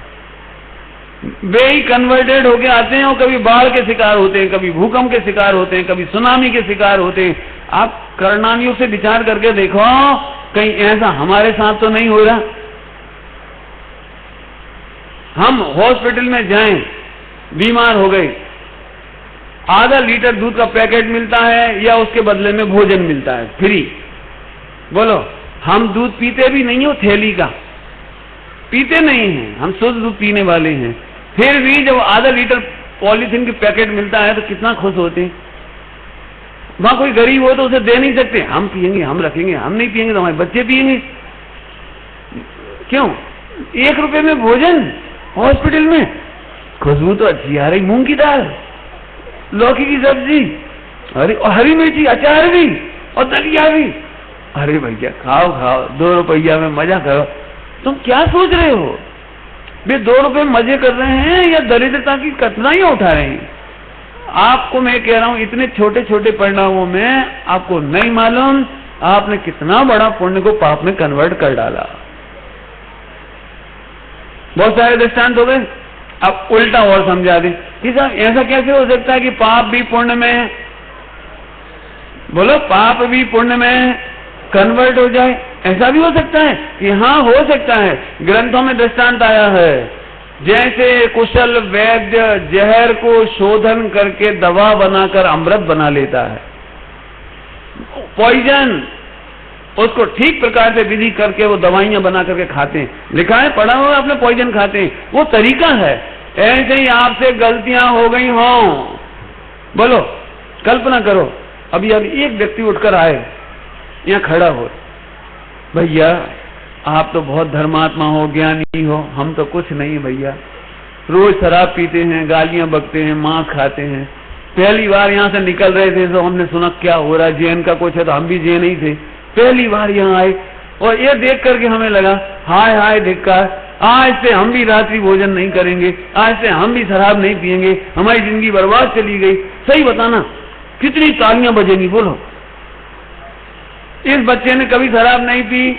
वे ही कन्वर्टेड होके आते हैं और कभी बाढ़ के शिकार होते हैं, कभी भूकंप के शिकार होते हैं, कभी सुनामी के शिकार होते हैं। आप करणानियों से विचार करके देखो, कहीं ऐसा हमारे साथ तो नहीं हो रहा। हम हॉस्पिटल में जाएं, बीमार हो गए, आधा लीटर दूध का पैकेट मिलता है या उसके बदले में भोजन मिलता है फ्री। बोलो, हम दूध पीते भी नहीं हो, थैली का पीते नहीं हैं, हम शुद्ध दूध पीने वाले हैं, फिर भी जब आधा लीटर पॉलीथीन के पैकेट मिलता है तो कितना खुश होते हैं। वहां कोई गरीब हो तो उसे दे नहीं सकते, हम पिएंगे, हम रखेंगे, हम नहीं पिएंगे तो हमारे बच्चे पिएंगे। क्यों? 1 रुपए में भोजन हॉस्पिटल में, खुशबू तो अच्छी आ रही, मूंग की दाल, लौकी की सब्जी, अरे और हरी मिर्ची, अचार भी और दलिया भी। अरे भैया खाओ खाओ, 2 रुपया में मजा करो। तुम क्या सोच रहे हो? वे 2 रुपए मजे कर रहे हैं या दरिद्रता की कठिनाइयां उठा रहे हैं? आपको मैं कह रहा हूं, इतने छोटे छोटे परिणामों में आपको नहीं मालूम आपने कितना बड़ा पुण्य को पाप में कन्वर्ट कर डाला। बहुत सारे दृष्टांत हो गए, अब उल्टा और समझा दें कि साहब ऐसा कैसे हो सकता है कि पाप भी पुण्य में, बोलो पाप भी पुण्य में कन्वर्ट हो जाए? ऐसा भी हो सकता है कि हाँ हो सकता है। ग्रंथों में दृष्टांत आया है, जैसे कुशल वैद्य जहर को शोधन करके दवा बनाकर अमृत बना लेता है, पॉइजन उसको ठीक प्रकार से विधि करके वो दवाइयां बना करके खाते हैं। लिखा है, पढ़ा हुआ आपने, पॉइजन खाते हैं, वो तरीका है। ऐसे ही आपसे गलतियां हो गई हों, बोलो कल्पना करो, अभी एक व्यक्ति उठकर आए, यहाँ खड़ा हो, भैया आप तो बहुत धर्मात्मा हो, ज्ञानी हो, हम तो कुछ नहीं भैया, रोज शराब पीते हैं, गालियां बकते हैं, मांस खाते हैं। पहली बार यहाँ से निकल रहे थे तो हमने सुना क्या हो रहा है, जैन का कुछ है, तो हम भी जैन ही थे, पहली बार यहाँ आए और ये देख करके हमें लगा हाय हाय धिक्कार, आज से हम भी रात्रि भोजन नहीं करेंगे, आज से हम भी शराब नहीं पिएंगे, हमारी जिंदगी बर्बाद चली गई। सही बताना कितनी तालियां बजेंगी? बोलो, इस बच्चे ने कभी शराब नहीं पी,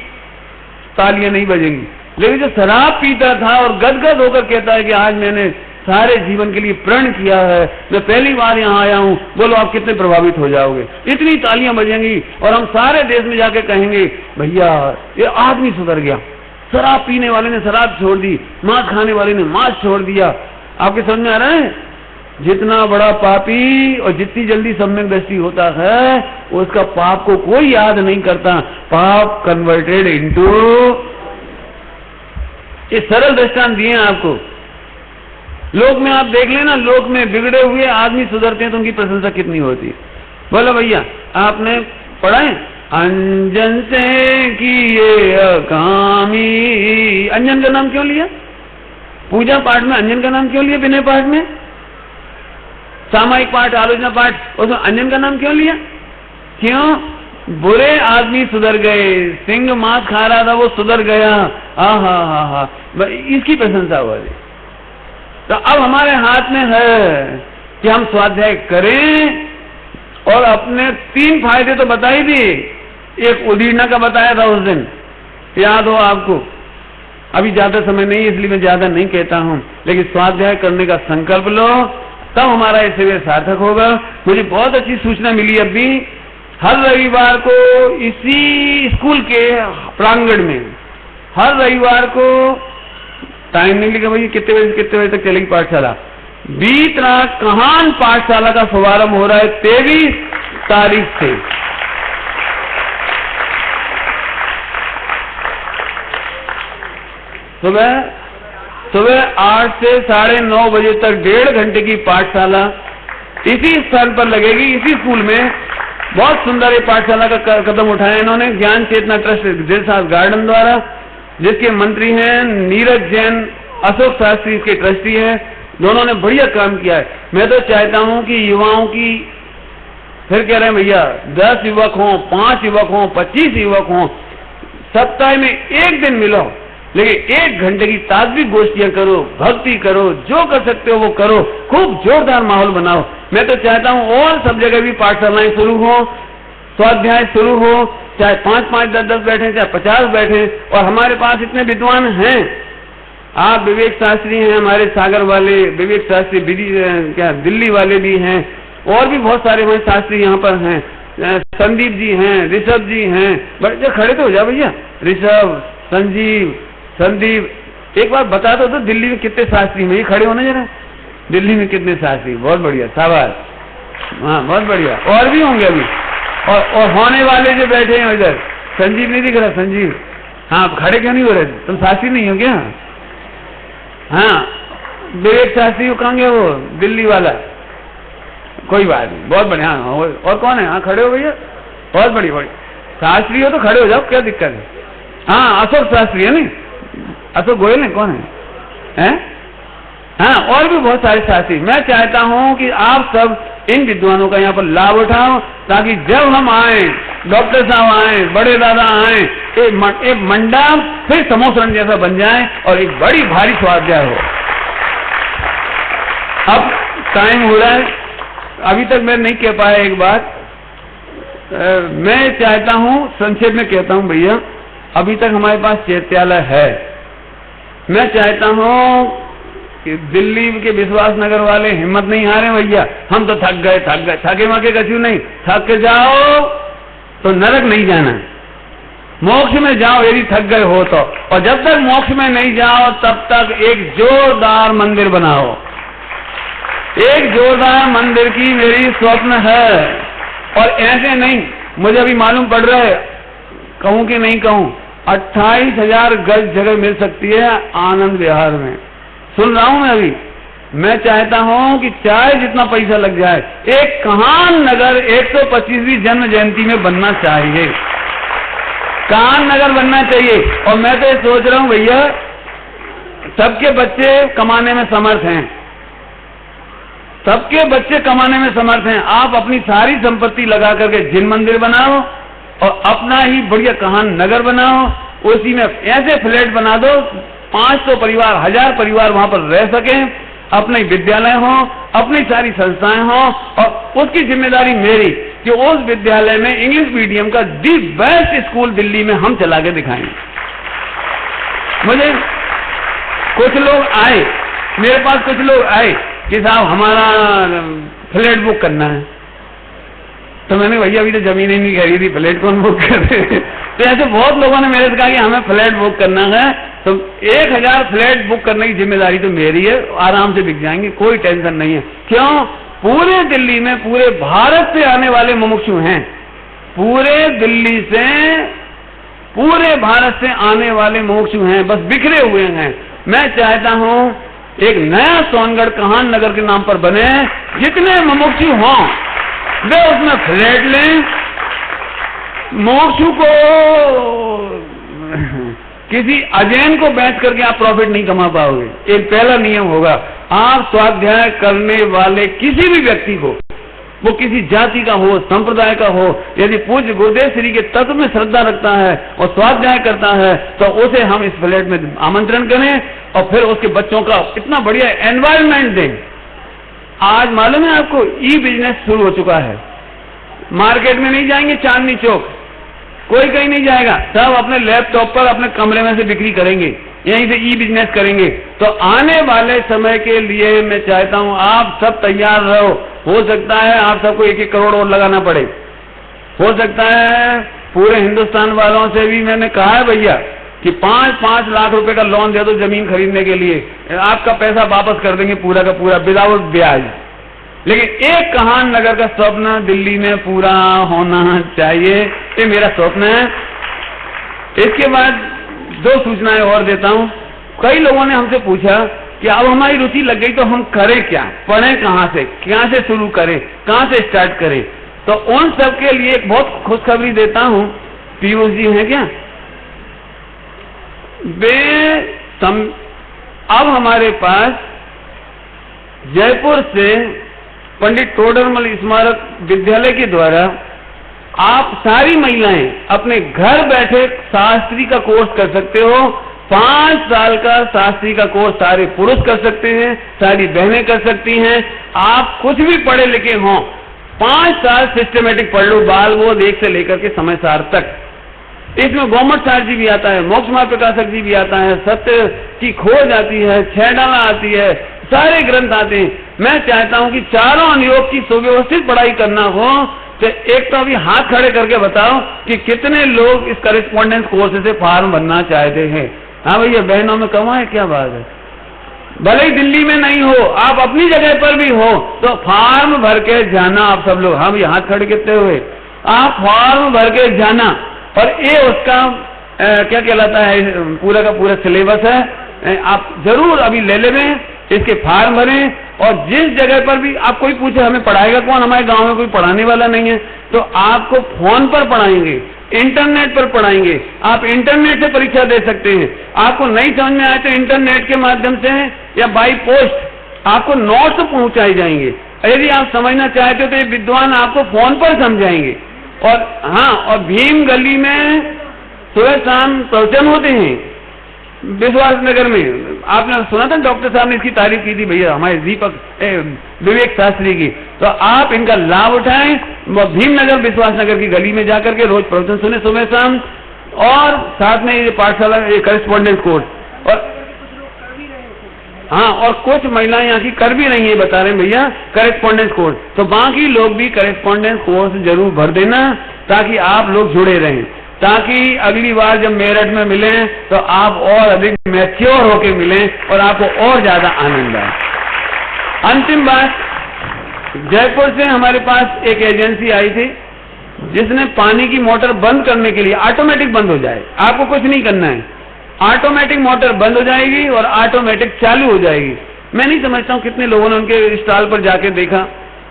तालियां नहीं बजेंगी। लेकिन जो शराब पीता था और गदगद होकर कहता है कि आज मैंने सारे जीवन के लिए प्रण किया है, मैं पहली बार यहाँ आया हूँ, बोलो आप कितने प्रभावित हो जाओगे? इतनी तालियां बजेंगी और हम सारे देश में जाके कहेंगे भैया ये आदमी सुधर गया, शराब पीने वाले ने शराब छोड़ दी, मांस खाने वाले ने मांस छोड़ दिया। आपके समझ में आ रहा है? जितना बड़ा पापी और जितनी जल्दी सम्यक दृष्टि होता है उसका पाप को कोई याद नहीं करता। पाप कन्वर्टेड इनटू, ये सरल दृष्टांत दिए हैं आपको। लोक में आप देख लेना, लोक में बिगड़े हुए आदमी सुधरते हैं तो उनकी प्रशंसा कितनी होती है। बोलो भैया आपने पढ़ा है, अंजन से किए अकामी। अंजन का नाम क्यों लिया? पूजा पाठ में अंजन का नाम क्यों लिया? विनय पाठ में, सामायिक पाठ, आलोचना पाठ, उसमें अंजन का नाम क्यों लिया? क्यों? बुरे आदमी सुधर गए, सिंह मांस खा रहा था वो सुधर गया, हा, इसकी प्रशंसा हो रही। तो अब हमारे हाथ में है कि हम स्वाध्याय करें और अपने 3 फायदे तो बता ही दिए। एक उदीर्णा का बताया था उस दिन, याद हो आपको। अभी ज्यादा समय नहीं इसलिए मैं ज्यादा नहीं कहता हूं, लेकिन स्वाध्याय करने का संकल्प लो, तब हमारा ये शिविर सार्थक होगा। मुझे बहुत अच्छी सूचना मिली अभी, हर रविवार को इसी स्कूल के प्रांगण में हर रविवार को, टाइम नहीं लिखा भाई कितने बजे से कितने बजे तक चलेगी पाठशाला, बीतरात कहान पाठशाला का शुभारंभ हो रहा है 23 तारीख से। सुबह 8 से 9:30 बजे तक 1.5 घंटे की पाठशाला इसी स्थान पर लगेगी, इसी स्कूल में। बहुत सुंदर ये पाठशाला का कदम उठाया इन्होंने ज्ञान चेतना ट्रस्ट दिलसाद गार्डन द्वारा, जिसके मंत्री हैं नीरज जैन, अशोक शास्त्री इसके ट्रस्टी है। दोनों ने बढ़िया काम किया है। मैं तो चाहता हूं कि युवाओं की, फिर कह रहे हैं भैया 10 युवक हों, 5 युवक हों, 25 युवक हों, सप्ताह में 1 दिन मिलो, लेकिन 1 घंटे की तात्विक गोष्ठियां करो, भक्ति करो, जो कर सकते हो वो करो, खूब जोरदार माहौल बनाओ। मैं तो चाहता हूं और सब जगह भी पाठशालाएं शुरू हो, स्वाध्याय शुरू हो, चाहे 5-5, 10-10 बैठे, चाहे 50 बैठे। और हमारे पास इतने विद्वान हैं, आप विवेक शास्त्री हैं, हमारे सागर वाले विवेक शास्त्री, क्या दिल्ली वाले भी हैं, और भी बहुत सारे हमारे शास्त्री यहाँ पर हैं, संदीप जी हैं, ऋषभ जी हैं। बड़े खड़े तो हो जाओ भैया, ऋषभ, संजीव, संदीप, एक बार बता दो तो दिल्ली में कितने शास्त्री हैं, ये खड़े होना जरा, दिल्ली में कितने शास्त्री। बहुत बढ़िया, शाबाश, हाँ बहुत बढ़िया। और भी होंगे अभी, और होने वाले जो बैठे हैं इधर, संजीव नहीं दिख रहा, संजीव, हाँ खड़े क्यों नहीं हो रहे, तुम शास्त्री नहीं हो क्या? हाँ विवेक शास्त्री हो, कहाँ गए वो दिल्ली वाला? कोई बात नहीं, बहुत बढ़िया। हाँ और कौन है? हाँ खड़े हो भैया, बहुत बढ़िया बढ़िया। शास्त्री हो तो खड़े हो जाओ, क्या दिक्कत है? हाँ अशोक शास्त्री है, नहीं अशोक गोयल है, कौन है? हाँ और भी बहुत सारे शास्त्री। मैं चाहता हूं कि आप सब इन विद्वानों का यहाँ पर लाभ उठाओ, ताकि जब हम आए, डॉक्टर साहब आए, बड़े दादा आए, एक मंडप फिर समोसरण जैसा बन जाए और एक बड़ी भारी स्वाध्याय हो। अब टाइम हो रहा है, अभी तक मैं नहीं कह पाया एक बात। मैं चाहता हूं, संक्षेप में कहता हूं भैया, अभी तक हमारे पास चैत्यालय है। मैं चाहता हूं कि दिल्ली के विश्वास नगर वाले हिम्मत नहीं हारे भैया, हम तो थक गए, थके मके कछु नहीं, थक के जाओ तो नरक नहीं जाना, मोक्ष में जाओ यदि थक गए हो तो। और जब तक मोक्ष में नहीं जाओ तब तक एक जोरदार मंदिर बनाओ। एक जोरदार मंदिर की मेरी स्वप्न है। और ऐसे नहीं, मुझे अभी मालूम पड़ रहा है, कहूं कि नहीं कहूं, 28,000 गज जगह मिल सकती है आनंद विहार में, सुन रहा हूं मैं अभी। मैं चाहता हूं कि चाहे जितना पैसा लग जाए, एक कान्हा नगर 125वीं जन्म जयंती में बनना चाहिए, कान्हा नगर बनना चाहिए। और मैं तो ये सोच रहा हूं भैया, सबके बच्चे कमाने में समर्थ हैं, सबके बच्चे कमाने में समर्थ हैं। आप अपनी सारी संपत्ति लगा करके जिन मंदिर बनाओ और अपना ही बढ़िया कान्हा नगर बनाओ, उसी में ऐसे फ्लैट बना दो 500 परिवार, 1000 परिवार वहां पर रह सके, अपने विद्यालय हो, अपनी सारी संस्थाएं हो। और उसकी जिम्मेदारी मेरी कि उस विद्यालय में इंग्लिश मीडियम का दी बेस्ट स्कूल दिल्ली में हम चला के दिखाएंगे। मुझे कुछ लोग आए, मेरे पास कुछ लोग आए कि साहब हमारा फ्लैट बुक करना है, तो मैंने भैया अभी तो जमीन ही नहीं खरीदी, फ्लैट कौन बुक करे? तो ऐसे बहुत लोगों ने मेरे से कहा कि हमें फ्लैट बुक करना है, तो 1000 फ्लैट बुक करने की जिम्मेदारी तो मेरी है, आराम से बिक जाएंगे, कोई टेंशन नहीं है। क्यों? पूरे दिल्ली में, पूरे भारत से आने वाले मुमुक्षु हैं, पूरे दिल्ली से, पूरे भारत से आने वाले मुमुक्षु हैं, बस बिखरे हुए हैं। मैं चाहता हूं एक नया सोनगढ़ कान्हा नगर के नाम पर बने, जितने मुमुक्षु हों वे उसमें फ्लैट लें। मुमुक्षु को किसी अजैन को बेच करके आप प्रॉफिट नहीं कमा पाओगे। एक पहला नियम होगा, आप स्वाध्याय करने वाले किसी भी व्यक्ति को, वो किसी जाति का हो, संप्रदाय का हो, यदि पूज्य गुरुदेव श्री के तत्व में श्रद्धा रखता है और स्वाध्याय करता है, तो उसे हम इस फ्लैट में आमंत्रण करें और फिर उसके बच्चों का इतना बढ़िया एनवायरनमेंट दें। आज मालूम है आपको, ई बिजनेस शुरू हो चुका है। मार्केट में नहीं जाएंगे, चांदनी चौक कोई कहीं नहीं जाएगा, सब अपने लैपटॉप पर अपने कमरे में से बिक्री करेंगे, यहीं से ई बिजनेस करेंगे। तो आने वाले समय के लिए मैं चाहता हूं आप सब तैयार रहो। हो सकता है आप सबको 1-1 करोड़ और लगाना पड़े, हो सकता है पूरे हिंदुस्तान वालों से भी मैंने कहा है भैया कि 5-5 लाख रुपए का लोन दे दो जमीन खरीदने के लिए, आपका पैसा वापस कर देंगे पूरा का पूरा विदाउट ब्याज। लेकिन एक कहान नगर का स्वप्न दिल्ली में पूरा होना चाहिए, ये मेरा स्वप्न है। इसके बाद 2 सूचनाएं और देता हूं। कई लोगों ने हमसे पूछा कि अब हमारी रुचि लग गई तो हम करें क्या, पढ़ें कहां से शुरू करें, कहां से स्टार्ट करें। तो उन सब के लिए एक बहुत खुशखबरी देता हूं। पीयूष जी हैं क्या? अब हमारे पास जयपुर से पंडित टोडरमल स्मारक विद्यालय के द्वारा आप सारी महिलाएं अपने घर बैठे शास्त्री का कोर्स कर सकते हो। 5 साल का शास्त्री का कोर्स सारे पुरुष कर सकते हैं, सारी बहनें कर सकती हैं। आप कुछ भी पढ़े लिखे हों, 5 साल सिस्टमेटिक पढ़ लो, बाल बोध 1 से लेकर के समय सार तक। इसमें गौमठ सार जी भी आता है, मोक्ष मार्ग प्रकाशक जी भी आता है, सत्य की खोज आती है, 6 डाला आती है, सारे ग्रंथ आते हैं। मैं चाहता हूं कि चारों अनुयोग की सुव्यवस्थित पढ़ाई करना हो तो एक तो अभी हाथ खड़े करके बताओ कि कितने लोग इस करेस्पॉन्डेंस कोर्स से फॉर्म भरना चाहते हैं। हाँ भैया, बहनों में कम है, क्या बात है। भले ही दिल्ली में नहीं हो, आप अपनी जगह पर भी हो तो फॉर्म भर के जाना आप सब लोग। हाँ भैया, हाथ खड़े कितने हुए, आप फॉर्म भर के जाना। और ये उसका क्या कहलाता है, पूरा का पूरा सिलेबस है, आप जरूर अभी ले लें, इसके फॉर्म भरें। और जिस जगह पर भी आप कोई पूछे हमें पढ़ाएगा कौन, हमारे गांव में कोई पढ़ाने वाला नहीं है, तो आपको फोन पर पढ़ाएंगे, इंटरनेट पर पढ़ाएंगे। आप इंटरनेट से परीक्षा दे सकते हैं। आपको नहीं समझ में आए तो इंटरनेट के माध्यम से या बाई पोस्ट आपको नोट्स पहुंचाए जाएंगे। यदि आप समझना चाहते हो तो ये विद्वान आपको फोन पर समझाएंगे। और हाँ, और भीम गली में सुबह शाम प्रवचन होते हैं विश्वास नगर में। आपने सुना था डॉक्टर साहब ने इसकी तारीफ की थी भैया, हमारे दीपक विवेक शास्त्री की। तो आप इनका लाभ उठाएं, भीम नगर विश्वास नगर की गली में जाकर के रोज प्रवचन सुने सुबह शाम, और साथ में ये पाठशाला करेस्पॉन्डेंस कोर्स। और हाँ, और कुछ महिलाएं यहाँ की कर भी रही है, बता रहे हैं भैया, करेस्पॉन्डेंस कोर्स। तो बाकी लोग भी करेस्पॉन्डेंस कोर्स जरूर भर देना ताकि आप लोग जुड़े रहें, ताकि अगली बार जब मेरठ में मिलें तो आप और अधिक मैच्योर होके मिलें और आपको और ज्यादा आनंद आए। अंतिम बात, जयपुर से हमारे पास एक एजेंसी आई थी जिसने पानी की मोटर बंद करने के लिए, ऑटोमेटिक बंद हो जाए, आपको कुछ नहीं करना है, ऑटोमेटिक मोटर बंद हो जाएगी और ऑटोमेटिक चालू हो जाएगी। मैं नहीं समझता हूँ कितने लोगों ने उनके स्टॉल पर जाके देखा।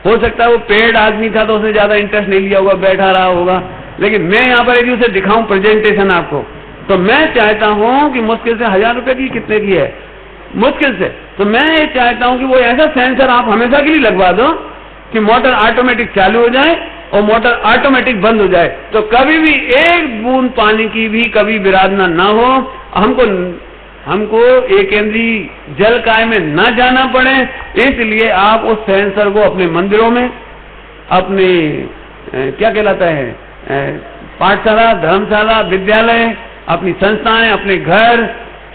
हो सकता है वो पेड आदमी था तो उसने ज्यादा इंटरेस्ट नहीं लिया होगा, बैठा रहा होगा। लेकिन मैं यहाँ पर यदि उसे दिखाऊं प्रेजेंटेशन आपको, तो मैं चाहता हूं कि मुश्किल से 1000 रुपए की कितने की है, मुश्किल से। तो मैं ये चाहता हूं कि वो ऐसा सेंसर आप हमेशा के लिए लगवा दो कि मोटर ऑटोमेटिक चालू हो जाए और मोटर ऑटोमेटिक बंद हो जाए। तो कभी भी एक बूंद पानी की भी कभी विराधना ना हो, हमको एक केंद्रीय जल काय में न जाना पड़े। इसलिए आप उस सेंसर को अपने मंदिरों में, अपने क्या कहलाता है, पाठशाला, धर्मशाला, विद्यालय, अपनी संस्थाएं, अपने घर,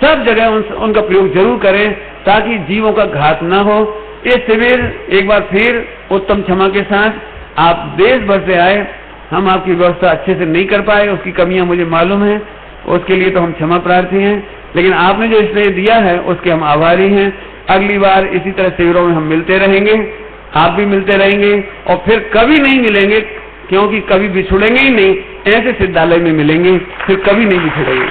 सब जगह उनका प्रयोग जरूर करें ताकि जीवों का घात न हो। ये शिविर एक बार फिर उत्तम क्षमा के साथ आप देश भर से आए, हम आपकी व्यवस्था अच्छे से नहीं कर पाए, उसकी कमियां मुझे मालूम है, उसके लिए तो हम क्षमा प्रार्थी हैं। लेकिन आपने जो श्रेय दिया है उसके हम आभारी हैं। अगली बार इसी तरह शिविरों में हम मिलते रहेंगे, आप भी मिलते रहेंगे और फिर कभी नहीं मिलेंगे, क्योंकि कभी बिछुड़ेंगे ही नहीं, ऐसे सिद्धालय में मिलेंगे, फिर कभी नहीं बिछुड़ेंगे।